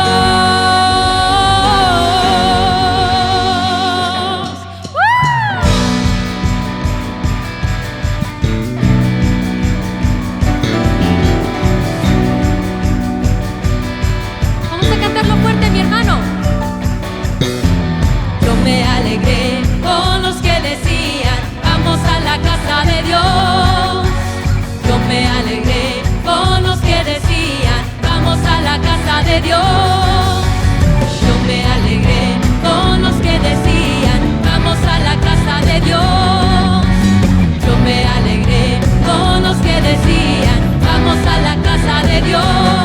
Vamos a cantarlo fuerte, mi hermano. Yo me alegré con los que decían: vamos a la casa de Dios. Yo me alegré con los que decían: vamos a la casa de Dios. Yo me alegré con los que decían: vamos a la casa de Dios. Yo me alegré con los que decían: vamos a la casa de Dios.